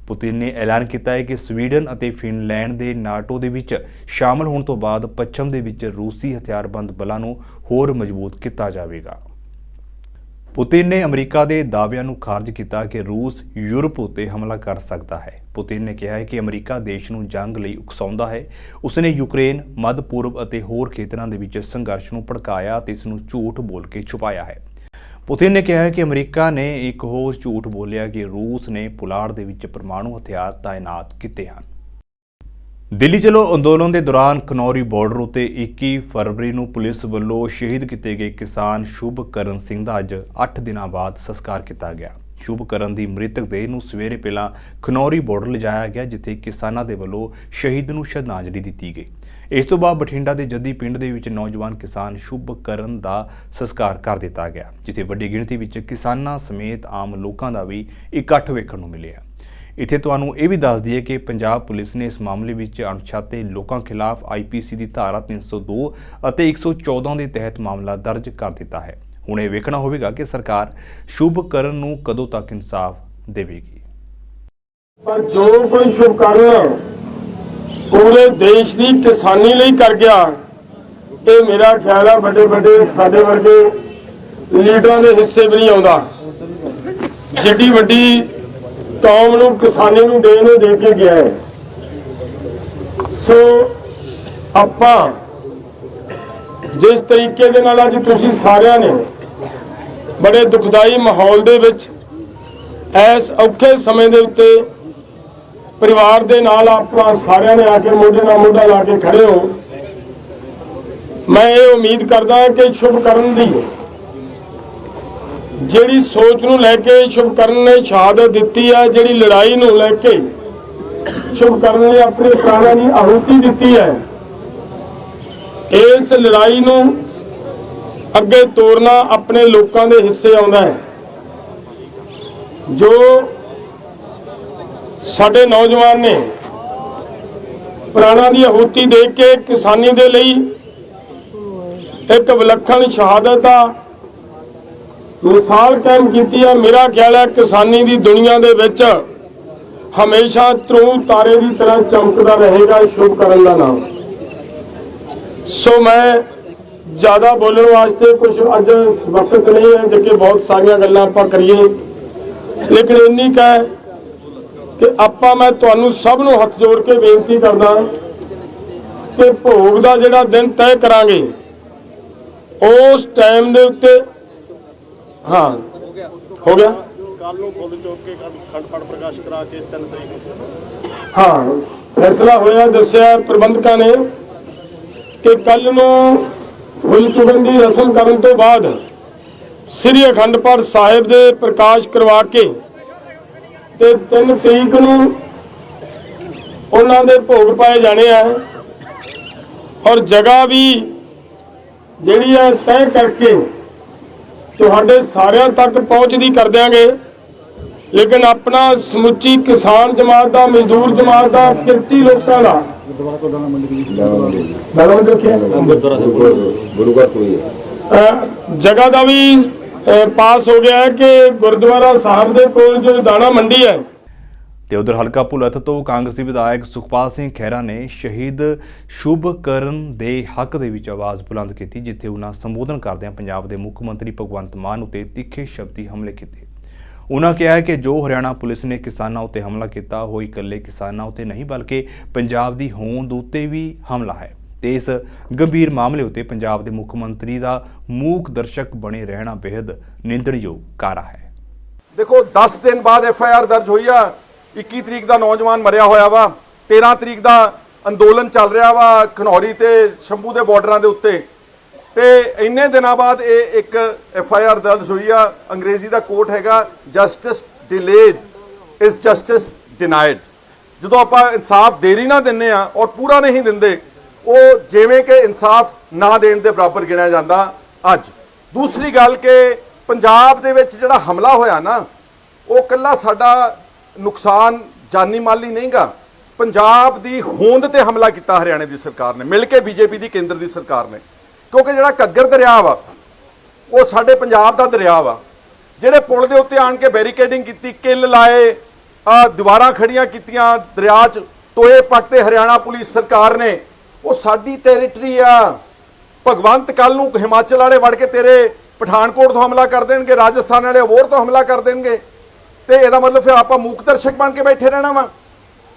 ਪੁਤਿਨ ਨੇ ਐਲਾਨ ਕੀਤਾ ਹੈ ਕਿ ਸਵੀਡਨ ਅਤੇ ਫਿਨਲੈਂਡ ਦੇ ਨਾਟੋ ਦੇ ਵਿੱਚ ਸ਼ਾਮਲ ਹੋਣ ਤੋਂ ਬਾਅਦ ਪੱਛਮ ਦੇ ਵਿੱਚ ਰੂਸੀ ਹਥਿਆਰਬੰਦ ਬਲਾਂ ਨੂੰ ਹੋਰ ਮਜ਼ਬੂਤ ਕੀਤਾ ਜਾਵੇਗਾ। ਪੁਤਿਨ ਨੇ ਅਮਰੀਕਾ ਦੇ ਦਾਅਵਿਆਂ ਨੂੰ ਖਾਰਜ ਕੀਤਾ ਕਿ ਰੂਸ ਯੂਰਪ ਉੱਤੇ ਹਮਲਾ ਕਰ ਸਕਦਾ ਹੈ। ਪੁਤਿਨ ਨੇ ਕਿਹਾ ਹੈ ਕਿ ਅਮਰੀਕਾ ਦੇਸ਼ ਨੂੰ ਜੰਗ ਲਈ ਉਕਸਾਉਂਦਾ ਹੈ। ਉਸਨੇ ਯੂਕਰੇਨ, ਮੱਧ ਪੂਰਬ ਅਤੇ ਹੋਰ ਖੇਤਰਾਂ ਦੇ ਵਿੱਚ ਸੰਘਰਸ਼ ਨੂੰ ਭੜਕਾਇਆ ਅਤੇ ਇਸ ਨੂੰ ਝੂਠ ਬੋਲ ਕੇ ਛੁਪਾਇਆ ਹੈ। ਪੁਤਿਨ ਨੇ ਕਿਹਾ ਹੈ ਕਿ ਅਮਰੀਕਾ ਨੇ ਇੱਕ ਹੋਰ ਝੂਠ ਬੋਲਿਆ ਕਿ ਰੂਸ ਨੇ ਪੁਲਾੜ ਦੇ ਵਿੱਚ ਪਰਮਾਣੂ ਹਥਿਆਰ ਤਾਇਨਾਤ ਕੀਤੇ ਹਨ। ਦਿੱਲੀ ਚਲੋ ਅੰਦੋਲਨ ਦੇ ਦੌਰਾਨ ਖਨੌਰੀ ਬਾਰਡਰ ਉੱਤੇ 21 ਫਰਵਰੀ ਨੂੰ ਪੁਲਿਸ ਵੱਲੋਂ ਸ਼ਹੀਦ ਕੀਤੇ ਗਏ ਕਿਸਾਨ ਸ਼ੁਭਕਰਨ ਸਿੰਘ ਦਾ ਅੱਜ 8 ਦਿਨਾਂ ਬਾਅਦ ਸੰਸਕਾਰ ਕੀਤਾ ਗਿਆ। ਸ਼ੁਭਕਰਨ ਦੀ ਮ੍ਰਿਤਕ ਦੇਹ ਨੂੰ ਸਵੇਰੇ ਪਹਿਲਾਂ ਖਨੌਰੀ ਬਾਰਡਰ ਲਿਜਾਇਆ ਗਿਆ, ਜਿੱਥੇ ਕਿਸਾਨਾਂ ਦੇ ਵੱਲੋਂ ਸ਼ਹੀਦ ਨੂੰ ਸ਼ਰਧਾਂਜਲੀ ਦਿੱਤੀ ਗਈ। ਇਸ ਤੋਂ ਬਾਅਦ ਬਠਿੰਡਾ ਦੇ ਜੱਦੀ ਪਿੰਡ ਦੇ ਵਿੱਚ ਨੌਜਵਾਨ ਕਿਸਾਨ ਸ਼ੁਭਕਰਨ ਦਾ ਸੰਸਕਾਰ ਕਰ ਦਿੱਤਾ ਗਿਆ, ਜਿੱਥੇ ਵੱਡੀ ਗਿਣਤੀ ਵਿੱਚ ਕਿਸਾਨਾਂ ਸਮੇਤ ਆਮ ਲੋਕਾਂ ਦਾ ਵੀ ਇਕੱਠ ਵੇਖਣ ਨੂੰ ਮਿਲਿਆ। ਇੱਥੇ ਤੁਹਾਨੂੰ ਇਹ ਵੀ ਦੱਸ ਦਈਏ ਕਿ ਪੰਜਾਬ ਪੁਲਿਸ ਨੇ ਇਸ ਮਾਮਲੇ ਵਿੱਚ ਅਣਪਛਾਤੇ ਲੋਕਾਂ ਖਿਲਾਫ IPC ਦੀ ਧਾਰਾ 302 ਅਤੇ 114 ਦੇ ਤਹਿਤ ਮਾਮਲਾ ਦਰਜ ਕਰ ਦਿੱਤਾ ਹੈ। ਹੁਣ ਇਹ ਵੇਖਣਾ ਹੋਵੇਗਾ ਕਿ ਸਰਕਾਰ ਸ਼ੁਭਕਰਨ ਨੂੰ ਕਦੋਂ ਤੱਕ ਇਨਸਾਫ ਦੇਵੇਗੀ। ਪਰ ਜੋ ਕੋਈ ਸ਼ੁਭਕਰਨ ਪੂਰੇ ਦੇਸ਼ ਦੀ ਕਿਸਾਨੀ ਲਈ ਕਰ ਗਿਆ, ਇਹ ਮੇਰਾ ਖਿਆਲ ਆ ਵੱਡੇ ਵੱਡੇ ਸਾਡੇ ਵਰਗੇ ਲੀਡਰਾਂ ਦੇ ਹਿੱਸੇ ਵੀ ਨਹੀਂ ਆਉਂਦਾ। ਜਿੱਡੀ ਵੱਡੀ ਕੌਮ ਨੂੰ ਕਿਸਾਨੀ ਨੂੰ ਦੇ ਕੇ ਗਿਆ ਹੈ। ਸੋ ਆਪਾਂ ਜਿਸ ਤਰੀਕੇ ਦੇ ਨਾਲ ਅੱਜ ਤੁਸੀਂ ਸਾਰਿਆਂ ਨੇ ਬੜੇ ਦੁਖਦਾਈ ਮਾਹੌਲ ਦੇ ਵਿੱਚ ਇਸ ਔਖੇ ਸਮੇਂ ਦੇ ਉੱਤੇ ਪਰਿਵਾਰ ਦੇ ਨਾਲ ਆਪਾਂ ਸਾਰਿਆਂ ਨੇ ਆ ਕੇ ਮੋਢੇ ਨਾਲ ਮੋਢਾ ਲਾ ਕੇ ਖੜੇ ਹੋ, ਮੈਂ ਇਹ ਉਮੀਦ ਕਰਦਾ ਕਿ ਸ਼ੁਭਕਰਨ ਦੀ ਜਿਹੜੀ ਸੋਚ ਨੂੰ ਲੈ ਕੇ ਸ਼ੁਭਕਰਨ ਨੇ ਸ਼ਹਾਦਤ ਦਿੱਤੀ ਹੈ, ਜਿਹੜੀ ਲੜਾਈ ਨੂੰ ਲੈ ਕੇ ਸ਼ੁਭਕਰਨ ਨੇ ਆਪਣੇ ਪ੍ਰਾਣਾਂ ਦੀ ਆਹੂਤੀ ਦਿੱਤੀ ਹੈ, ਇਸ ਲੜਾਈ ਨੂੰ ਅੱਗੇ ਤੋਰਨਾ ਆਪਣੇ ਲੋਕਾਂ ਦੇ ਹਿੱਸੇ ਆਉਂਦਾ ਹੈ। ਜੋ ਸਾਡੇ ਨੌਜਵਾਨ ਨੇ ਪ੍ਰਾਣਾਂ ਦੀ ਆਹੂਤੀ ਦੇ ਕੇ ਕਿਸਾਨੀ ਦੇ ਲਈ ਇੱਕ ਵਿਲੱਖਣ ਸ਼ਹਾਦਤ ਦਾ ਮਿਸਾਲ ਕਾਇਮ ਕੀਤੀ ਹੈ। ਮੇਰਾ ਖਿਆਲ ਹੈ ਕਿਸਾਨੀ ਦੀ ਦੁਨੀਆ ਦੇ ਵਿੱਚ ਹਮੇਸ਼ਾ ਧਰੂ ਤਾਰੇ ਦੀ ਤਰ੍ਹਾਂ ਚਮਕਦਾ ਰਹੇਗਾ ਸ਼ੁਭਕਰਨ ਦਾ ਨਾਮ। ਸੋ ਮੈਂ ਜ਼ਿਆਦਾ ਬੋਲਣ ਵਾਸਤੇ ਕੁਝ ਅੱਜ ਵਕਤ ਨਹੀਂ ਹੈ, ਜੇ ਕਿ ਬਹੁਤ ਸਾਰੀਆਂ ਗੱਲਾਂ ਆਪਾਂ ਕਰੀਏ, ਲੇਕਿਨ ਇੰਨੀ ਕੁ ਹੈ ਕਿ ਮੈਂ ਤੁਹਾਨੂੰ ਸਭ ਨੂੰ ਹੱਥ ਜੋੜ ਕੇ ਬੇਨਤੀ ਕਰਦਾ ਕਿ ਭੋਗ ਦਾ ਜਿਹੜਾ ਦਿਨ ਤੈਅ ਕਰਾਂਗੇ ਉਸ ਟਾਈਮ ਦੇ ਉੱਤੇ ਹੋ ਗਿਆ ਕੱਲ ਨੂੰ ਫੁੱਲ ਚੁੱਕ ਕੇ ਖੰਡ ਪਾਠ ਪ੍ਰਕਾਸ਼ ਕਰਾ ਕੇ 3 ਤਰੀਕ ਫੈਸਲਾ ਹੋਇਆ, ਦੱਸਿਆ ਪ੍ਰਬੰਧਕਾਂ ਨੇ ਕਿ ਕੱਲ ਨੂੰ ਫੁੱਲ ਚੁੱਕਣ ਦੀ ਰਸਮ ਕਰਨ ਤੋਂ ਬਾਅਦ ਸ੍ਰੀ ਅਖੰਡ ਪਾਠ ਸਾਹਿਬ ਦੇ ਪ੍ਰਕਾਸ਼ ਕਰਵਾ ਕੇ ਤੇ 3 ਤਰੀਕ ਨੂੰ ਉਹਨਾਂ ਦੇ ਭੋਗ ਪਾਏ ਜਾਣੇ ਆ, ਔਰ ਜਗ੍ਹਾ ਵੀ ਜਿਹੜੀ ਹੈ ਤੈਅ ਕਰਕੇ ਤੁਹਾਡੇ ਸਾਰਿਆਂ ਤੱਕ ਪਹੁੰਚਦੀ ਕਰ ਦਿਆਂਗੇ। ਲੇਕਿਨ ਆਪਣਾ ਸਮੁੱਚੀ ਕਿਸਾਨ ਜਮਾਤ ਦਾ, ਮਜ਼ਦੂਰ ਜਮਾਤ ਦਾ, ਕਿਰਤੀ ਲੋਕਾਂ ਦਾ ਜਗ੍ਹਾ ਦਾ ਵੀ ਪਾਸ ਹੋ ਗਿਆ ਹੈ ਕਿ ਗੁਰਦੁਆਰਾ ਸਾਹਿਬ ਦੇ ਕੋਲ ਜੋ ਦਾਣਾ ਮੰਡੀ ਹੈ। ਤੇ ਉਧਰ ਹਲਕਾ ਭੁਲੱਥ ਤੋਂ ਕਾਂਗਰਸੀ ਵਿਧਾਇਕ ਸੁਖਪਾਲ ਸਿੰਘ ਖਹਿਰਾ ਨੇ ਸ਼ਹੀਦ ਸ਼ੁਭਕਰਨ ਦੇ ਹੱਕ ਦੇ ਵਿੱਚ ਆਵਾਜ਼ ਬੁਲੰਦ ਕੀਤੀ, ਜਿੱਥੇ ਉਹਨਾਂ ਸੰਬੋਧਨ ਕਰਦਿਆਂ ਪੰਜਾਬ ਦੇ ਮੁੱਖ ਮੰਤਰੀ ਭਗਵੰਤ ਮਾਨ ਉੱਤੇ ਤਿੱਖੇ ਸ਼ਬਦੀ ਹਮਲੇ ਕੀਤੇ। ਉਹਨਾਂ ਕਿਹਾ ਹੈ ਕਿ ਜੋ ਹਰਿਆਣਾ ਪੁਲਿਸ ਨੇ ਕਿਸਾਨਾਂ ਉੱਤੇ ਹਮਲਾ ਕੀਤਾ, ਉਹ ਇਕੱਲੇ ਕਿਸਾਨਾਂ ਉੱਤੇ ਨਹੀਂ ਬਲਕਿ ਪੰਜਾਬ ਦੀ ਹੋਂਦ ਉੱਤੇ ਵੀ ਹਮਲਾ ਹੈ, ਤੇ ਇਸ ਗੰਭੀਰ ਮਾਮਲੇ ਉੱਤੇ ਪੰਜਾਬ ਦੇ ਮੁੱਖ ਮੰਤਰੀ ਦਾ ਮੂਕ ਦਰਸ਼ਕ ਬਣੇ ਰਹਿਣਾ ਬੇहद ਨਿੰਦਣਯੋਗ ਕਾਰਾ ਹੈ। ਦੇਖੋ 10 ਦਿਨ ਬਾਅਦ FIR ਦਰਜ ਹੋਈ ਆ। 21 ਤਰੀਕ ਦਾ ਨੌਜਵਾਨ ਮਰਿਆ ਹੋਇਆ ਵਾ, 13 ਤਰੀਕ ਦਾ ਅੰਦੋਲਨ ਚੱਲ ਰਿਹਾ ਵਾ ਖਨੌਰੀ ਤੇ ਸ਼ੰਭੂ ਦੇ ਬਾਰਡਰਾਂ ਦੇ ਉੱਤੇ, ਤੇ ਇੰਨੇ ਦਿਨਾਂ ਬਾਅਦ ਇਹ ਇੱਕ FIR ਦਰਜ ਹੋਈ ਆ। ਅੰਗਰੇਜ਼ੀ ਦਾ ਕੋਟ ਹੈਗਾ justice delayed is justice denied. ਜਦੋਂ ਆਪਾਂ ਇਨਸਾਫ ਦੇਰੀ ਨਾ ਦਿੰਦੇ ਆ ਔਰ ਪੂਰਾ ਨਹੀਂ ਦਿੰਦੇ, ਉਹ ਜਿਵੇਂ ਕਿ ਇਨਸਾਫ ਨਾ ਦੇਣ ਦੇ ਬਰਾਬਰ ਗਿਣਿਆ ਜਾਂਦਾ। ਅੱਜ ਦੂਸਰੀ ਗੱਲ ਕਿ ਪੰਜਾਬ ਦੇ ਵਿੱਚ ਜਿਹੜਾ ਹਮਲਾ ਹੋਇਆ ਨਾ, ਉਹ ਇਕੱਲਾ ਸਾਡਾ ਨੁਕਸਾਨ ਜਾਨੀ ਮਾਲੀ ਨਹੀਂਗਾ, ਪੰਜਾਬ ਦੀ ਹੋਂਦ ਤੇ ਹਮਲਾ ਕੀਤਾ ਹਰਿਆਣੇ ਦੀ ਸਰਕਾਰ ਨੇ ਮਿਲ ਕੇ, BJP ਦੀ ਕੇਂਦਰ ਦੀ ਸਰਕਾਰ ਨੇ। ਕਿਉਂਕਿ ਜਿਹੜਾ ਘੱਗਰ ਦਰਿਆ ਵਾ ਉਹ ਸਾਡੇ ਪੰਜਾਬ ਦਾ ਦਰਿਆ ਵਾ। ਜਿਹੜੇ ਪੁਲ ਦੇ ਉੱਤੇ ਆਣ ਕੇ ਬੈਰੀਕੇਡਿੰਗ ਕੀਤੀ, ਕਿੱਲ ਲਾਏ, ਦੀਵਾਰਾਂ ਖੜੀਆਂ ਕੀਤੀਆਂ, ਦਰਿਆ 'ਚ ਟੋਏ ਪੱਟਦੇ ਹਰਿਆਣਾ ਪੁਲਿਸ ਸਰਕਾਰ ਨੇ, ਉਹ ਸਾਡੀ ਟੈਰੀਟਰੀ ਆ। ਭਗਵੰਤ ਕੱਲ ਨੂੰ ਹਿਮਾਚਲ ਵਾਲੇ ਵੜ ਕੇ ਤੇਰੇ ਪਠਾਨਕੋਟ ਤੋਂ ਹਮਲਾ ਕਰ ਦੇਣਗੇ, ਰਾਜਸਥਾਨ ਵਾਲੇ ਅਬੋਹਰ ਤੋਂ ਹਮਲਾ ਕਰ ਦੇਣਗੇ, ਤੇ ਇਹਦਾ ਮਤਲਬ ਫਿਰ ਆਪਾਂ ਮੂਕ ਦਰਸ਼ਕ ਬਣ ਕੇ ਬੈਠੇ ਰਹਿਣਾ ਵਾ।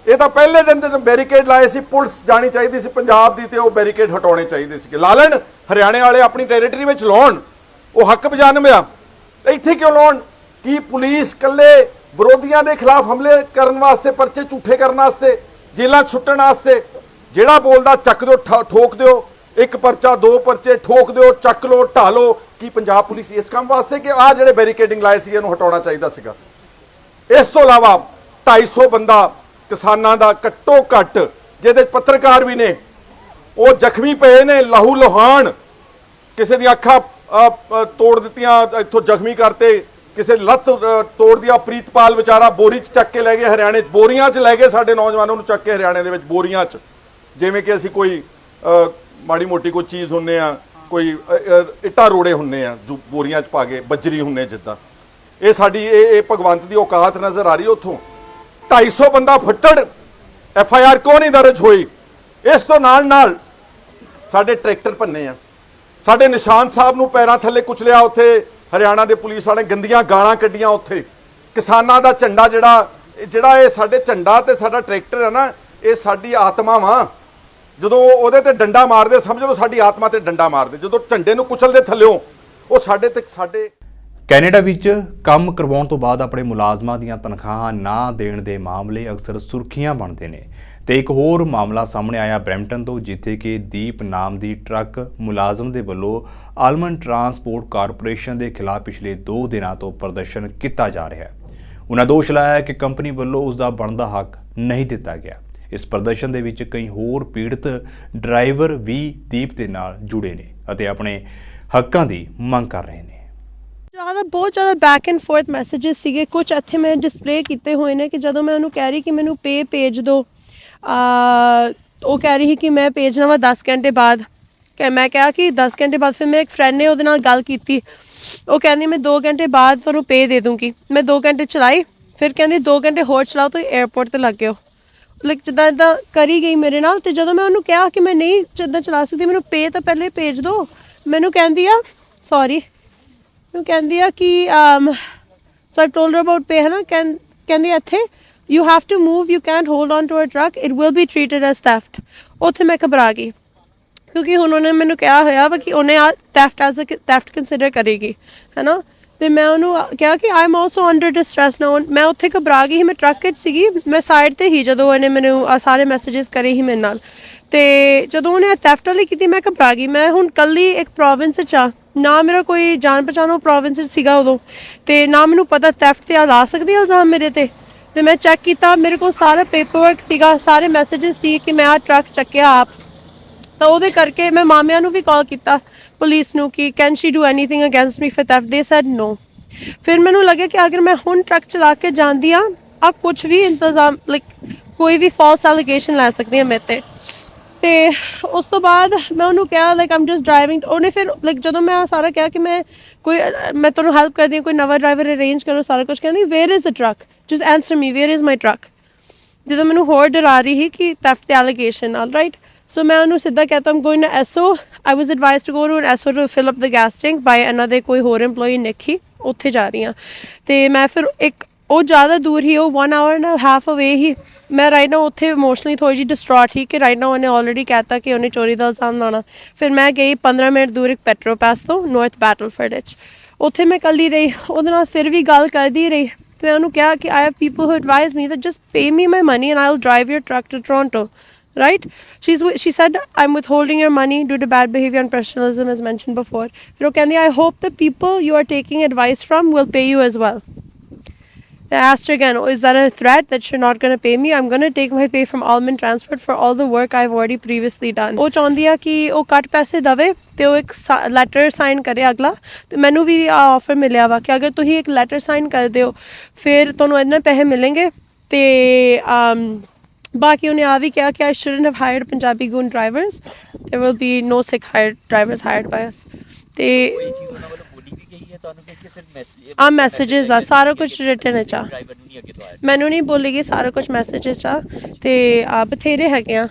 ਇਹ ਤਾਂ ਪਹਿਲੇ ਦਿਨ ਤੇ ਬੈਰੀਕੇਡ ਲਾਏ ਸੀ, ਪੁਲਿਸ ਜਾਣੀ ਚਾਹੀਦੀ ਸੀ ਪੰਜਾਬ ਦੀ, ਤੇ ਉਹ ਬੈਰੀਕੇਡ ਹਟਾਉਣੇ ਚਾਹੀਦੇ ਸੀ। ਲਾ ਲੈਣ ਹਰਿਆਣੇ ਵਾਲੇ ਆਪਣੀ ਟੈਰੀਟਰੀ ਵਿੱਚ ਲਾਉਣ, ਉਹ ਹੱਕ ਬਜਾਨਮ ਆ। ਇੱਥੇ ਕਿਉਂ ਲਾਉਣ? ਕੀ ਪੁਲਿਸ ਕੱਲੇ ਵਿਰੋਧੀਆਂ ਦੇ ਖਿਲਾਫ ਹਮਲੇ ਕਰਨ ਵਾਸਤੇ, ਪਰਚੇ ਝੂਠੇ ਕਰਨ ਵਾਸਤੇ, ਜੇਲਾਂ ਛੁੱਟਣ ਵਾਸਤੇ? ਜਿਹੜਾ ਬੋਲਦਾ ਚੱਕ ਦਿਓ, ਠੋਕ ਦਿਓ, 1 ਪਰਚਾ 2 ਪਰਚੇ ਠੋਕ ਦਿਓ, ਚੱਕ ਲਓ, ਢਾ ਲਓ। ਕੀ ਪੰਜਾਬ ਪੁਲਿਸ ਇਸ ਕੰਮ ਵਾਸਤੇ ਕਿ ਆਹ ਜਿਹੜੇ ਬੈਰੀਕੇਡਿੰਗ ਲਾਏ ਸੀ ਇਹਨੂੰ ਹਟਾਉਣਾ ਚਾਹੀਦਾ ਸੀਗਾ? ਇਸ ਤੋਂ ਇਲਾਵਾ 250 ਬੰਦਾ ਕਿਸਾਨਾਂ ਦਾ ਘੱਟੋ ਘੱਟ, ਜਿਹਦੇ 'ਚ ਪੱਤਰਕਾਰ ਵੀ ਨੇ, ਉਹ ਜ਼ਖਮੀ ਪਏ ਨੇ, ਲਹੂ ਲੁਹਾਨ, ਕਿਸੇ ਦੀ ਅੱਖਾਂ ਤੋੜ ਦਿੱਤੀਆਂ, ਇੱਥੋਂ ਜ਼ਖਮੀ ਕਰਤੇ, ਕਿਸੇ ਲੱਤ ਤੋੜ ਦਿਆ। ਪ੍ਰੀਤਪਾਲ ਵਿਚਾਰਾ ਬੋਰੀ 'ਚ ਚੱਕ ਕੇ ਲੈ ਗਏ ਹਰਿਆਣੇ, ਬੋਰੀਆਂ 'ਚ ਲੈ ਗਏ ਸਾਡੇ ਨੌਜਵਾਨਾਂ ਨੂੰ ਚੱਕ ਕੇ ਹਰਿਆਣੇ ਦੇ ਵਿੱਚ ਬੋਰੀਆਂ 'ਚ, ਜਿਵੇਂ ਕਿ ਅਸੀਂ ਕੋਈ ਮਾੜੀ ਮੋਟੀ ਕੋਈ ਚੀਜ਼ ਹੁੰਨੇ ਆ, ਕੋਈ ਇੱਟਾਂ ਰੋੜੇ ਹੁੰਨੇ ਆ ਜੋ ਬੋਰੀਆਂ 'ਚ ਪਾ ਕੇ, ਬੱਜਰੀ ਹੁੰਨੇ ਜਿੱਦਾਂ। ਇਹ ਸਾਡੀ ਇਹ ਭਗਵੰਤ ਦੀ ਔਕਾਤ ਨਜ਼ਰ ਆ ਰਹੀ। ਉੱਥੋਂ 250 ਬੰਦਾ ਫੱਟੜ, FIR ਕਿਉਂ ਨਹੀਂ ਦਰਜ ਹੋਈ? ਇਸ ਤੋਂ ਨਾਲ ਸਾਡੇ ਟਰੈਕਟਰ ਭੰਨੇ ਆ, ਸਾਡੇ ਨਿਸ਼ਾਨ ਸਾਹਿਬ ਨੂੰ ਪੈਰਾਂ ਥੱਲੇ ਕੁਚਲਿਆ, ਉੱਥੇ ਹਰਿਆਣਾ ਦੇ ਪੁਲਿਸ ਵਾਲੇ ਗੰਦੀਆਂ ਗਾਲਾਂ ਕੱਢੀਆਂ। ਉੱਥੇ ਕਿਸਾਨਾਂ ਦਾ ਝੰਡਾ ਜਿਹੜਾ ਇਹ ਸਾਡੇ ਝੰਡਾ ਤੇ ਸਾਡਾ ਟਰੈਕਟਰ ਹੈ ਨਾ, ਇਹ ਸਾਡੀ ਆਤਮਾ ਵਾ। ਜਦੋਂ ਉਹਦੇ ਤੇ ਡੰਡਾ ਮਾਰਦੇ, ਸਮਝ ਲਓ ਸਾਡੀ ਆਤਮਾ ਤੇ ਡੰਡਾ ਮਾਰਦੇ। ਜਦੋਂ ਝੰਡੇ ਨੂੰ ਕੁਚਲਦੇ ਥੱਲਿਓਂ, ਉਹ ਸਾਡੇ ਕੈਨੇਡਾ ਵਿੱਚ ਕੰਮ ਕਰਵਾਉਣ ਤੋਂ ਬਾਅਦ ਆਪਣੇ ਮੁਲਾਜ਼ਮਾਂ ਦੀਆਂ ਤਨਖਾਹਾਂ ਨਾ ਦੇਣ ਦੇ ਮਾਮਲੇ ਅਕਸਰ ਸੁਰਖੀਆਂ ਬਣਦੇ ਨੇ। ਤੇ ਇੱਕ ਹੋਰ ਮਾਮਲਾ ਸਾਹਮਣੇ ਆਇਆ ਬਰੈਂਪਟਨ ਤੋਂ, ਜਿੱਥੇ ਕਿ ਦੀਪ ਨਾਮ ਦੀ ਟਰੱਕ ਮੁਲਾਜ਼ਮ ਦੇ ਵੱਲੋਂ ਆਲਮੰਡ ਟਰਾਂਸਪੋਰਟ ਕਾਰਪੋਰੇਸ਼ਨ ਦੇ ਖਿਲਾਫ ਪਿਛਲੇ 2 ਦਿਨਾਂ ਤੋਂ ਪ੍ਰਦਰਸ਼ਨ ਕੀਤਾ ਜਾ ਰਿਹਾ ਹੈ। ਉਹਨਾਂ ਦੋਸ਼ ਲਾਇਆ ਕਿ ਕੰਪਨੀ ਵੱਲੋਂ ਉਸ ਦਾ ਬਣਦਾ ਹੱਕ ਨਹੀਂ ਦਿੱਤਾ ਗਿਆ। ਇਸ ਪ੍ਰਦਰਸ਼ਨ ਦੇ ਵਿੱਚ ਕਈ ਹੋਰ ਪੀੜਤ ਡਰਾਈਵਰ ਵੀ ਦੀਪ ਦੇ ਨਾਲ ਜੁੜੇ ਨੇ ਅਤੇ ਆਪਣੇ ਹੱਕਾਂ ਦੀ ਮੰਗ ਕਰ ਰਹੇ ਨੇ। ਬਹੁਤ ਜ਼ਿਆਦਾ ਬੈਕ ਐਂਡ ਫੋਰਥ ਮੈਸੇजेस ਸੀਗੇ। ਕੁਝ ਇੱਥੇ ਮੈਂ ਡਿਸਪਲੇ ਕੀਤੇ ਹੋਏ ਨੇ ਕਿ ਜਦੋਂ ਮੈਂ ਉਹਨੂੰ ਕਹਿ ਰਹੀ ਕਿ ਮੈਨੂੰ ਭੇਜ ਦਿਓ, ਉਹ ਕਹਿ ਰਹੀ ਸੀ ਕਿ ਮੈਂ ਭੇਜਣਾ ਵਾ 10 ਘੰਟੇ ਬਾਅਦ। ਕਿ ਮੈਂ ਕਿਹਾ ਕਿ 10 ਘੰਟੇ ਬਾਅਦ। ਫਿਰ ਮੇਰੇ ਇੱਕ ਫਰੈਂਡ ਨੇ ਉਹਦੇ ਨਾਲ ਗੱਲ ਕੀਤੀ, ਉਹ ਕਹਿੰਦੀ ਮੈਂ 2 ਘੰਟੇ ਬਾਅਦ ਤੁਹਾਨੂੰ ਪੇ ਦੇ ਦੂੰਗੀ। ਮੈਂ 2 ਘੰਟੇ ਚਲਾਈ, ਫਿਰ ਕਹਿੰਦੀ 2 ਘੰਟੇ ਹੋਰ ਚਲਾਓ ਤੁਸੀਂ ਏਅਰਪੋਰਟ 'ਤੇ ਲੱਗ ਗਿਓ। ਲਾਈਕ ਜਿੱਦਾਂ ਇੱਦਾਂ ਕਰੀ ਗਈ ਮੇਰੇ ਨਾਲ। ਅਤੇ ਜਦੋਂ ਮੈਂ ਉਹਨੂੰ ਕਿਹਾ ਕਿ ਮੈਂ ਨਹੀਂ ਜਿੱਦਾਂ ਚਲਾ ਸਕਦੀ, ਮੈਨੂੰ ਪੇ ਤਾਂ ਪਹਿਲੇ ਭੇਜ ਦਿਓ, ਮੈਨੂੰ ਕਹਿੰਦੀ ਆ ਸੌਰੀ, ਮੈਨੂੰ ਕਹਿੰਦੀ ਆ ਕਿ ਸੋ ਆਈ ਟੋਲਡ ਹਰ ਅਬਾਊਟ ਪੇ, ਹੈ ਨਾ। ਕਹਿੰਦੀ ਇੱਥੇ you have to move, you can't hold on to a truck, it will be treated as theft। ਉੱਥੇ ਮੈਂ ਘਬਰਾ ਗਈ ਕਿਉਂਕਿ ਹੁਣ ਉਹਨੇ ਮੈਨੂੰ ਕਿਹਾ ਹੋਇਆ ਵਾ ਕਿ ਉਹਨੇ theft ਕੰਸੀਡਰ ਕਰੇਗੀ, ਹੈ ਨਾ। ਅਤੇ ਮੈਂ ਉਹਨੂੰ ਕਿਹਾ ਕਿ ਆਈ ਐਮ ਆਲਸੋ ਅੰਡਰ ਡਿਸਟਰੈਸ ਨਾ। ਮੈਂ ਉੱਥੇ ਘਬਰਾ ਗਈ ਸੀ, ਮੈਂ ਟਰੱਕ 'ਚ ਸੀਗੀ, ਮੈਂ ਸਾਈਡ 'ਤੇ ਹੀ ਜਦੋਂ ਇਹਨੇ ਮੈਨੂੰ ਸਾਰੇ ਮੈਸੇजेस ਕਰੇ ਸੀ ਮੇਰੇ ਨਾਲ। ਅਤੇ ਜਦੋਂ ਉਹਨੇ ਥੈਫਟ ਵਾਲੀ ਕੀਤੀ ਮੈਂ ਘਬਰਾ ਗਈ। ਮੈਂ ਹੁਣ ਕੱਲੀ ਇੱਕ ਪ੍ਰੋਵਿੰਸ 'ਚ ਆ, ਨਾ ਮੇਰਾ ਕੋਈ ਜਾਣ ਪਛਾਣ ਉਹ ਪ੍ਰੋਵਿੰਸ 'ਚ ਸੀਗਾ ਉਦੋਂ, ਅਤੇ ਨਾ ਮੈਨੂੰ ਪਤਾ ਥੈਫਟ 'ਤੇ ਲਾ ਸਕਦੀ ਇਲਜ਼ਾਮ ਮੇਰੇ 'ਤੇ। ਅਤੇ ਮੈਂ ਚੈੱਕ ਕੀਤਾ, ਮੇਰੇ ਕੋਲ ਸਾਰਾ ਪੇਪਰ ਵਰਕ ਸੀਗਾ, ਸਾਰੇ ਮੈਸੇजेस ਸੀ ਕਿ ਮੈਂ ਆਹ ਟਰੱਕ ਚੱਕਿਆ ਆਪ। ਤਾਂ ਉਹਦੇ ਕਰਕੇ ਮੈਂ ਮਾਮਿਆਂ ਨੂੰ ਵੀ ਕਾਲ ਕੀਤਾ ਪੁਲਿਸ ਨੂੰ ਕਿ can she do anything against me for theft. They said no. ਫਿਰ ਮੈਨੂੰ ਲੱਗਿਆ ਕਿ ਅਗਰ ਮੈਂ ਹੁਣ ਟਰੱਕ ਚਲਾ ਕੇ ਜਾਂਦੀ ਹਾਂ, ਆ ਕੁਛ ਵੀ ਇੰਤਜ਼ਾਮ ਲਾਈਕ ਕੋਈ ਵੀ ਫਾਲਸ ਐਲੀਗੇਸ਼ਨ ਲੈ ਸਕਦੀ ਹਾਂ ਮੇਰੇ 'ਤੇ। ਅਤੇ ਉਸ ਤੋਂ ਬਾਅਦ ਮੈਂ ਉਹਨੂੰ ਕਿਹਾ ਲਾਈਕ ਆਮ ਜਸਟ ਡਰਾਈਵਿੰਗ। ਉਹਨੇ ਫਿਰ ਲਾਈਕ ਜਦੋਂ ਮੈਂ ਸਾਰਾ ਕਿਹਾ ਕਿ ਮੈਂ ਤੁਹਾਨੂੰ ਹੈਲਪ ਕਰਦੀ ਹਾਂ, ਕੋਈ ਨਵਾਂ ਡਰਾਈਵਰ ਅਰੇਂਜ ਕਰੋ, ਸਾਰਾ ਕੁਛ, ਕਹਿੰਦੀ where is the truck, just answer me where is my truck. ਜਦੋਂ ਮੈਨੂੰ ਹੋਰ ਡਰਾ ਰਹੀ ਸੀ ਕਿ ਥੈਫਟ ਦੇ ਐਲੀਗੇਸ਼ਨ ਨਾਲ, ਰਾਈਟ। ਸੋ ਮੈਂ ਉਹਨੂੰ ਸਿੱਧਾ ਕਹਿਤਾ I'm going to Esso. I was advised to go to Esso to fill up the gas tank by ਇਹਨਾਂ ਦੇ ਕੋਈ ਹੋਰ ਇੰਪਲੋਈ ਨਿੱਕੀ, ਉੱਥੇ ਜਾ ਰਹੀ ਹਾਂ। ਅਤੇ ਮੈਂ ਫਿਰ ਉਹ ਜ਼ਿਆਦਾ ਦੂਰ ਹੀ, ਉਹ 1 hour and a half ਅਵੇ ਹੀ। ਮੈਂ ਰਾਈਟ ਨਾਓ ਉੱਥੇ ਇਮੋਸ਼ਨਲੀ ਥੋੜ੍ਹੀ ਜਿਹੀ ਡਿਸਟਰੋਟ ਸੀ ਕਿ ਰਾਈਟ ਨਾਓ ਉਹਨੇ ਆਲਰੇਡੀ ਕਹਿ ਤਾ ਕਿ ਉਹਨੇ ਚੋਰੀ ਦਾ ਇਲਜ਼ਾਮ ਲਾਉਣਾ। ਫਿਰ ਮੈਂ ਗਈ 15 ਮਿੰਟ ਦੂਰ ਇੱਕ ਪੈਟਰੋਪੈਸ ਤੋਂ ਨੌਰਥ ਬੈਟਲਫੋਰਡ ਵਿੱਚ, ਉੱਥੇ ਮੈਂ ਇਕੱਲੀ ਰਹੀ। ਉਹਦੇ ਨਾਲ ਫਿਰ ਵੀ ਗੱਲ ਕਰਦੀ ਰਹੀ। ਮੈਂ ਉਹਨੂੰ ਕਿਹਾ ਕਿ I have people who advise me that just pay me my money and I will drive your truck to Toronto, right? She said, I'm withholding your money due to bad behavior and professionalism as mentioned before. Pero Kendi, I hope the people you are taking advice from will pay you as well. I asked her again, is that a threat that you're not going to pay me? I'm going to take my pay from Almond Transport for all the work I've already previously done. ਉਹ ਚਾਹੁੰਦੀ ਆ ਕਿ ਉਹ ਘੱਟ ਪੈਸੇ ਦੇਵੇ ਅਤੇ ਉਹ ਇੱਕ ਲੈਟਰ ਸਾਈਨ ਕਰੇ ਅਗਲਾ। ਅਤੇ ਮੈਨੂੰ ਵੀ ਆਫਰ ਮਿਲਿਆ ਵਾ ਕਿ ਅਗਰ ਤੁਸੀਂ ਇੱਕ ਲੈਟਰ ਸਾਈਨ ਕਰਦੇ ਹੋ ਫਿਰ ਤੁਹਾਨੂੰ ਇੰਨੇ ਪੈਸੇ ਮਿਲਣਗੇ। ਅਤੇ ਬਾਕੀ ਉਹਨੇ ਆ ਵੀ ਕਿਹਾ ਕਿ I shouldn't have hired Punjabi goon drivers. There will be no Sikh drivers hired by us. ਅਤੇ ਆ ਮੈਸੇजेस ਆ, ਸਾਰਾ ਕੁਛ ਰਿਟਨ 'ਚ ਆ। ਮੈਨੂੰ ਨਹੀਂ ਬੋਲੇਗੀ, ਸਾਰਾ ਕੁਛ ਮੈਸੇजेस 'ਚ ਆ। ਅਤੇ ਬਥੇਰੇ ਹੈਗੇ ਆ।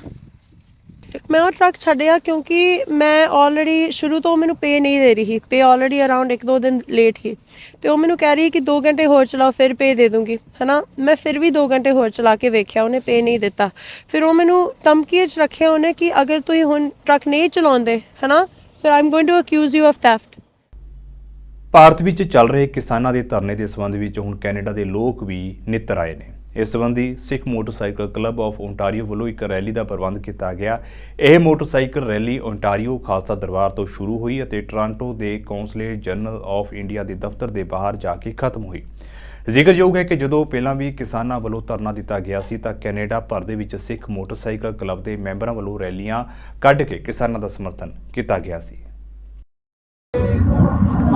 ਮੈਂ ਉਹ ਟਰੱਕ ਛੱਡਿਆ ਕਿਉਂਕਿ ਮੈਂ ਆਲਰੇਡੀ ਸ਼ੁਰੂ ਤੋਂ ਮੈਨੂੰ ਪੇ ਨਹੀਂ ਦੇ ਰਹੀ ਸੀ। ਪੇ ਆਲਰੇਡੀ ਅਰਾਊਂਡ 1-2 ਦਿਨ ਲੇਟ ਸੀ। ਅਤੇ ਉਹ ਮੈਨੂੰ ਕਹਿ ਰਹੀ ਕਿ 2 ਘੰਟੇ ਹੋਰ ਚਲਾਓ ਫਿਰ ਪੇ ਦੇ ਦੂੰਗੀ, ਹੈ ਨਾ। ਮੈਂ ਫਿਰ ਵੀ 2 ਘੰਟੇ ਹੋਰ ਚਲਾ ਕੇ ਵੇਖਿਆ, ਉਹਨੇ ਪੇ ਨਹੀਂ ਦਿੱਤਾ। ਫਿਰ ਉਹ ਮੈਨੂੰ ਧਮਕੀ 'ਚ ਰੱਖਿਆ ਉਹਨੇ ਕਿ ਅਗਰ ਤੁਸੀਂ ਹੁਣ ਟਰੱਕ ਨਹੀਂ ਚਲਾਉਂਦੇ, ਹੈ ਨਾ, ਫਿਰ I am going to accuse you of theft. Bharat ਵਿੱਚ ਚੱਲ ਰਹੇ ਕਿਸਾਨਾਂ ਦੇ ਧਰਨੇ ਦੇ ਸੰਬੰਧ ਵਿੱਚ ਹੁਣ ਕੈਨੇਡਾ ਦੇ ਲੋਕ ਵੀ ਨਿੱਤਰ ਆਏ ਨੇ। ਇਸ ਸੰਬੰਧੀ ਸਿੱਖ ਮੋਟਰਸਾਈਕਲ ਕਲੱਬ ਆਫ ਓਨਟਾਰੀਓ ਵੱਲੋਂ ਇੱਕ ਰੈਲੀ ਦਾ ਪ੍ਰਬੰਧ ਕੀਤਾ ਗਿਆ। ਇਹ ਮੋਟਰਸਾਈਕਲ ਰੈਲੀ ਓਨਟਾਰੀਓ ਖਾਲਸਾ ਦਰਬਾਰ ਤੋਂ ਸ਼ੁਰੂ ਹੋਈ ਅਤੇ ਟੋਰਾਂਟੋ ਦੇ ਕੌਂਸਲੇਟ ਜਨਰਲ ਆਫ ਇੰਡੀਆ ਦੇ ਦਫ਼ਤਰ ਦੇ ਬਾਹਰ ਜਾ ਕੇ ਖਤਮ ਹੋਈ। ਜ਼ਿਕਰਯੋਗ ਹੈ ਕਿ ਜਦੋਂ ਪਹਿਲਾਂ ਵੀ ਕਿਸਾਨਾਂ ਵੱਲੋਂ ਧਰਨਾ ਦਿੱਤਾ ਗਿਆ ਸੀ ਤਾਂ ਕੈਨੇਡਾ ਭਰ ਦੇ ਵਿੱਚ ਸਿੱਖ ਮੋਟਰਸਾਈਕਲ ਕਲੱਬ ਦੇ ਮੈਂਬਰਾਂ ਵੱਲੋਂ ਰੈਲੀਆਂ ਕੱਢ ਕੇ ਕਿਸਾਨਾਂ ਦਾ ਸਮਰਥਨ ਕੀਤਾ ਗਿਆ ਸੀ।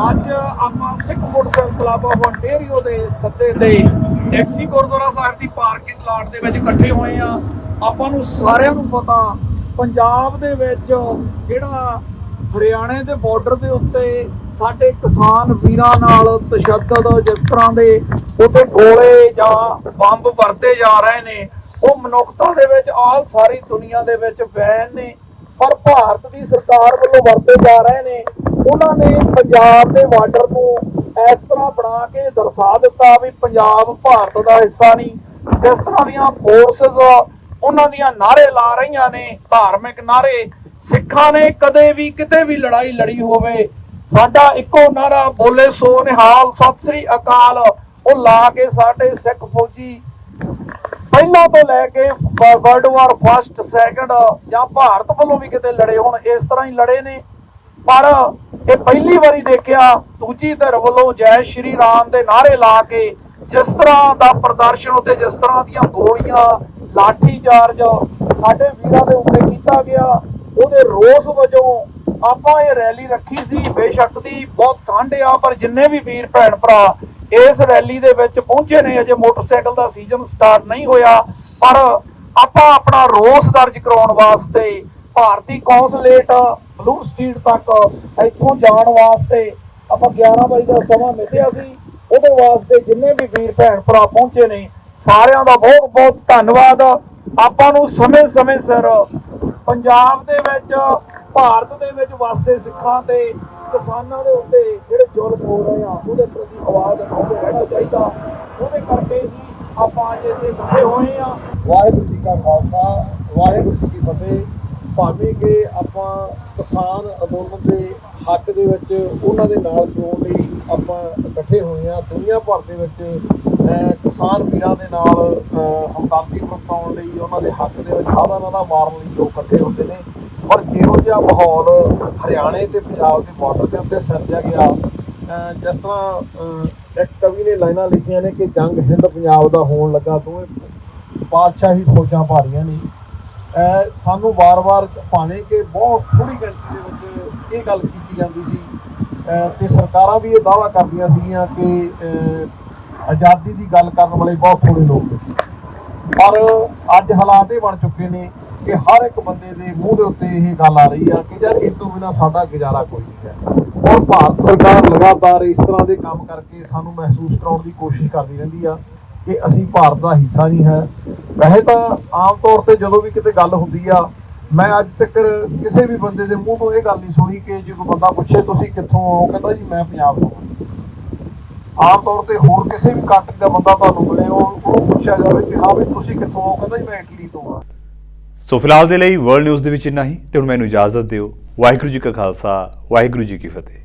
ਅੱਜ ਆਪਾਂ ਸਿੱਖ ਮੋਟਰਸਾਈਕਲ ਕਲੱਬ ਆਫ ontario ਦੇ ਸੱਦੇ ਤੇ ਟੈਕਸੀ ਗੁਰਦੁਆਰਾ ਸਾਹਿਬ ਦੀ ਪਾਰਕਿੰਗ ਲਾਟ ਦੇ ਵਿੱਚ ਇਕੱਠੇ ਹੋਏ ਆ। ਆਪਾਂ ਨੂੰ ਸਾਰਿਆਂ ਨੂੰ ਪਤਾ ਪੰਜਾਬ ਦੇ ਵਿੱਚ ਜਿਹੜਾ ਹਰਿਆਣੇ ਦੇ ਬਾਰਡਰ ਦੇ ਉੱਤੇ ਸਾਡੇ ਕਿਸਾਨ ਵੀਰਾਂ ਨਾਲ ਤਸ਼ੱਦਦ ਜਿਸ ਤਰ੍ਹਾਂ ਦੇ ਉੱਤੇ ਗੋਲੇ ਜਾਂ ਬੰਬ ਵਰਤੇ ਜਾ ਰਹੇ ਨੇ, ਉਹ ਮਨੁੱਖਤਾ ਦੇ ਵਿੱਚ ਸਾਰੀ ਦੁਨੀਆ ਦੇ ਵਿੱਚ ਬੈਨ ਨੇ, ਪਰ ਭਾਰਤ ਦੀ ਸਰਕਾਰ ਵੱਲੋਂ ਵਰਤੇ ਜਾ ਰਹੇ ਨੇ। ਉਹਨਾਂ ਨੇ ਪੰਜਾਬ ਦੇ ਬਾਰਡਰ ਨੂੰ ਇਸ ਤਰ੍ਹਾਂ ਬਣਾ ਕੇ ਦਰਸਾ ਦਿੱਤਾ ਵੀ ਪੰਜਾਬ ਭਾਰਤ ਦਾ ਹਿੱਸਾ ਨਹੀਂ। ਜਿਸ ਤਰ੍ਹਾਂ ਦੀਆਂ ਫੋਰਸਸ ਉਹਨਾਂ ਦੀਆਂ ਨਾਅਰੇ ਲਾ ਰਹੀਆਂ ਨੇ, ਧਾਰਮਿਕ ਨਾਅਰੇ। ਸਿੱਖਾਂ ਨੇ ਕਦੇ ਵੀ ਕਿਤੇ ਵੀ ਲੜਾਈ ਲੜੀ ਹੋਵੇ, ਸਾਡਾ ਇੱਕੋ ਨਾਰਾ ਬੋਲੇ ਸੋ ਨਿਹਾਲ ਸਤਿ ਸ੍ਰੀ ਅਕਾਲ, ਉਹ ਲਾ ਕੇ ਸਾਡੇ ਸਿੱਖ ਫੌਜੀ ਪਹਿਲਾਂ ਤੋਂ ਲੈ ਕੇ ਵਰਲਡ ਵਾਰ ਫਸਟ ਸੈਕੰਡ ਜਾਂ ਭਾਰਤ ਵੱਲੋਂ ਵੀ ਕਿਤੇ ਲੜੇ ਹੋਣ, ਇਸ ਤਰ੍ਹਾਂ ਹੀ ਲੜੇ ਨੇ। ਪਰ ਇਹ ਪਹਿਲੀ ਵਾਰੀ ਦੇਖਿਆ ਦੂਜੀ ਧਿਰ ਵੱਲੋਂ ਜੈ ਸ਼੍ਰੀ ਰਾਮ ਦੇ ਨਾਅਰੇ ਲਾ ਕੇ ਜਿਸ ਤਰ੍ਹਾਂ ਦਾ ਪ੍ਰਦਰਸ਼ਨ ਉੱਤੇ, ਜਿਸ ਤਰ੍ਹਾਂ ਦੀਆਂ ਗੋਲੀਆਂ ਲਾਠੀ ਚਾਰਜ ਸਾਡੇ ਵੀਰਾਂ ਦੇ ਉੱਤੇ ਕੀਤਾ ਗਿਆ, ਉਹਦੇ ਰੋਸ ਵਜੋਂ ਆਪਾਂ ਇਹ ਰੈਲੀ ਰੱਖੀ ਸੀ। ਬੇਸ਼ੱਕ ਦੀ ਬਹੁਤ ਠੰਡ ਆ, ਪਰ ਜਿੰਨੇ ਵੀ ਵੀਰ ਭੈਣ ਭਰਾ ਇਸ ਰੈਲੀ ਦੇ ਵਿੱਚ ਪਹੁੰਚੇ ਨੇ, ਅਜੇ ਮੋਟਰਸਾਈਕਲ ਦਾ ਸੀਜ਼ਨ ਸਟਾਰਟ ਨਹੀਂ ਹੋਇਆ, ਪਰ ਆਪਾਂ ਆਪਣਾ ਰੋਸ ਦਰਜ ਕਰਾਉਣ ਵਾਸਤੇ ਭਾਰਤੀ ਕੌਂਸਲੇਟ ਬਲੂ ਸਟਰੀਟ ਤੱਕ ਇੱਥੋਂ ਜਾਣ ਵਾਸਤੇ ਆਪਾਂ 11 ਵਜੇ ਦਾ ਸਮਾਂ ਮਿਲਿਆ ਸੀ। ਉਹਦੇ ਵਾਸਤੇ ਜਿੰਨੇ ਵੀ ਵੀਰ ਭੈਣ ਭਰਾ ਪਹੁੰਚੇ ਨੇ, ਸਾਰਿਆਂ ਦਾ ਬਹੁਤ ਬਹੁਤ ਧੰਨਵਾਦ। ਆਪਾਂ ਨੂੰ ਸਮੇਂ ਸਿਰ ਪੰਜਾਬ ਦੇ ਵਿੱਚ, ਭਾਰਤ ਦੇ ਵਿੱਚ ਵਸਦੇ ਸਿੱਖਾਂ ਤੇ ਕਿਸਾਨਾਂ ਦੇ ਉੱਤੇ ਜਿਹੜੇ ਜ਼ੁਲਮ ਹੋ ਰਹੇ ਆ, ਉਹਦੇ ਪ੍ਰਤੀ ਆਵਾਜ਼ ਉਠਾਉਂਦੇ ਰਹਿਣਾ ਚਾਹੀਦਾ। ਉਹਦੇ ਕਰਕੇ ਹੀ ਆਪਾਂ ਅੱਜ ਇੱਥੇ ਇਕੱਠੇ ਹੋਏ ਆ। ਵਾਹਿਗੁਰੂ ਜੀ ਕਾ ਖਾਲਸਾ, ਵਾਹਿਗੁਰੂ ਜੀ ਕੀ ਫਤਿਹ। ਭਾਵੇਂ ਕਿ ਆਪਾਂ ਕਿਸਾਨ ਅੰਦੋਲਨ ਦੇ ਹੱਕ ਦੇ ਵਿੱਚ ਉਹਨਾਂ ਦੇ ਨਾਲ ਖਲੋਣ ਲਈ ਆਪਾਂ ਇਕੱਠੇ ਹੋਏ ਆ। ਦੁਨੀਆ ਭਰ ਦੇ ਵਿੱਚ ਕਿਸਾਨ ਵੀਰਾਂ ਦੇ ਨਾਲ ਹਮਦਰਦੀ ਪ੍ਰਗਟਾਉਣ ਲਈ, ਉਹਨਾਂ ਦੇ ਹੱਕ ਦੇ ਵਿੱਚ ਆਵਾਜ਼ ਮਾਰਨ ਲਈ ਲੋਕ ਇਕੱਠੇ ਹੁੰਦੇ ਨੇ। ਔਰ ਜਿਹੋ ਜਿਹਾ ਮਾਹੌਲ ਹਰਿਆਣੇ ਤੇ ਪੰਜਾਬ ਦੇ ਬਾਰਡਰ ਦੇ ਉੱਤੇ ਸਿਰਜਿਆ ਗਿਆ, ਜਿਸ ਤਰ੍ਹਾਂ ਇੱਕ ਕਵੀ ਨੇ ਲਾਈਨਾਂ ਲਿਖੀਆਂ ਨੇ ਕਿ ਜੰਗ ਹਿੰਦ ਪੰਜਾਬ ਦਾ ਹੋਣ ਲੱਗਾ, ਦੋਵੇਂ ਪਾਤਸ਼ਾਹੀ ਫੌਜਾਂ ਭਾਰੀਆਂ ਨੇ। ਸਾਨੂੰ ਵਾਰ-ਵਾਰ ਭਾਵੇਂ ਕਿ ਬਹੁਤ ਥੋੜ੍ਹੀ ਗਿਣਤੀ ਦੇ ਵਿੱਚ ਇਹ ਗੱਲ ਕੀਤੀ ਜਾਂਦੀ ਸੀ ਤੇ ਸਰਕਾਰਾਂ ਵੀ ਇਹ ਦਾਅਵਾ ਕਰਦੀਆਂ ਸੀਗੀਆਂ ਕਿ ਆਜ਼ਾਦੀ ਦੀ ਗੱਲ ਕਰਨ ਵਾਲੇ ਬਹੁਤ ਥੋੜ੍ਹੇ ਲੋਕ ਨੇ, ਪਰ ਅੱਜ ਹਾਲਾਤ ਇਹ ਬਣ ਚੁੱਕੇ ਨੇ ਕਿ ਹਰ ਇੱਕ ਬੰਦੇ ਦੇ ਮੂੰਹ ਦੇ ਉੱਤੇ ਇਹ ਗੱਲ ਆ ਰਹੀ ਆ ਕਿ ਯਾਰ ਇਹ ਤੋਂ ਬਿਨਾਂ ਸਾਡਾ ਗੁਜ਼ਾਰਾ ਕੋਈ ਨਹੀਂ ਹੈ। ਔਰ ਭਾਰਤ ਸਰਕਾਰ ਲਗਾਤਾਰ ਇਸ ਤਰ੍ਹਾਂ ਦੇ ਕੰਮ ਕਰਕੇ ਸਾਨੂੰ ਮਹਿਸੂਸ ਕਰਾਉਣ ਦੀ ਕੋਸ਼ਿਸ਼ ਕਰਦੀ ਰਹਿੰਦੀ ਆ ਕਿ ਅਸੀਂ ਭਾਰਤ ਦਾ ਹਿੱਸਾ ਨਹੀਂ ਹੈ। ਵੈਸੇ ਤਾਂ ਆਮ ਤੌਰ ਤੇ ਜਦੋਂ ਵੀ ਕਿਤੇ ਗੱਲ ਹੁੰਦੀ ਆ, ਮੈਂ ਅੱਜ ਤੱਕ ਕਿਸੇ ਵੀ ਬੰਦੇ ਦੇ ਮੂੰਹ ਤੋਂ ਇਹ ਗੱਲ ਨਹੀਂ ਸੁਣੀ ਕਿ ਜੇ ਕੋਈ ਬੰਦਾ ਪੁੱਛੇ ਤੁਸੀਂ ਕਿੱਥੋਂ ਆਓ, ਕਹਿੰਦਾ ਜੀ ਮੈਂ ਪੰਜਾਬ ਤੋਂ। ਆਮ ਤੌਰ ਤੇ ਹੋਰ ਕਿਸੇ ਵੀ ਕੰਟਰੀ ਦਾ ਬੰਦਾ ਤੁਹਾਨੂੰ ਮਿਲੇ, ਉਹਨੂੰ ਪੁੱਛਿਆ ਜਾਵੇ ਕਿ ਹਾਂ ਵੀ ਤੁਸੀਂ ਕਿੱਥੋਂ ਆਓ, ਕਹਿੰਦਾ ਜੀ ਮੈਂ ਇਟਲੀ ਤੋਂ ਆ। ਸੋ ਫਿਲਹਾਲ ਦੇ ਲਈ ਵਰਲਡ ਨਿਊਜ਼ ਦੇ ਵਿੱਚ ਇੰਨਾ ਹੀ ਤੇ ਹੁਣ ਮੈਨੂੰ ਇਜਾਜ਼ਤ ਦਿਓ। ਵਾਹਿਗੁਰੂ ਜੀ ਕਾ ਖਾਲਸਾ, ਵਾਹਿਗੁਰੂ ਜੀ ਕੀ ਫਤਿਹ।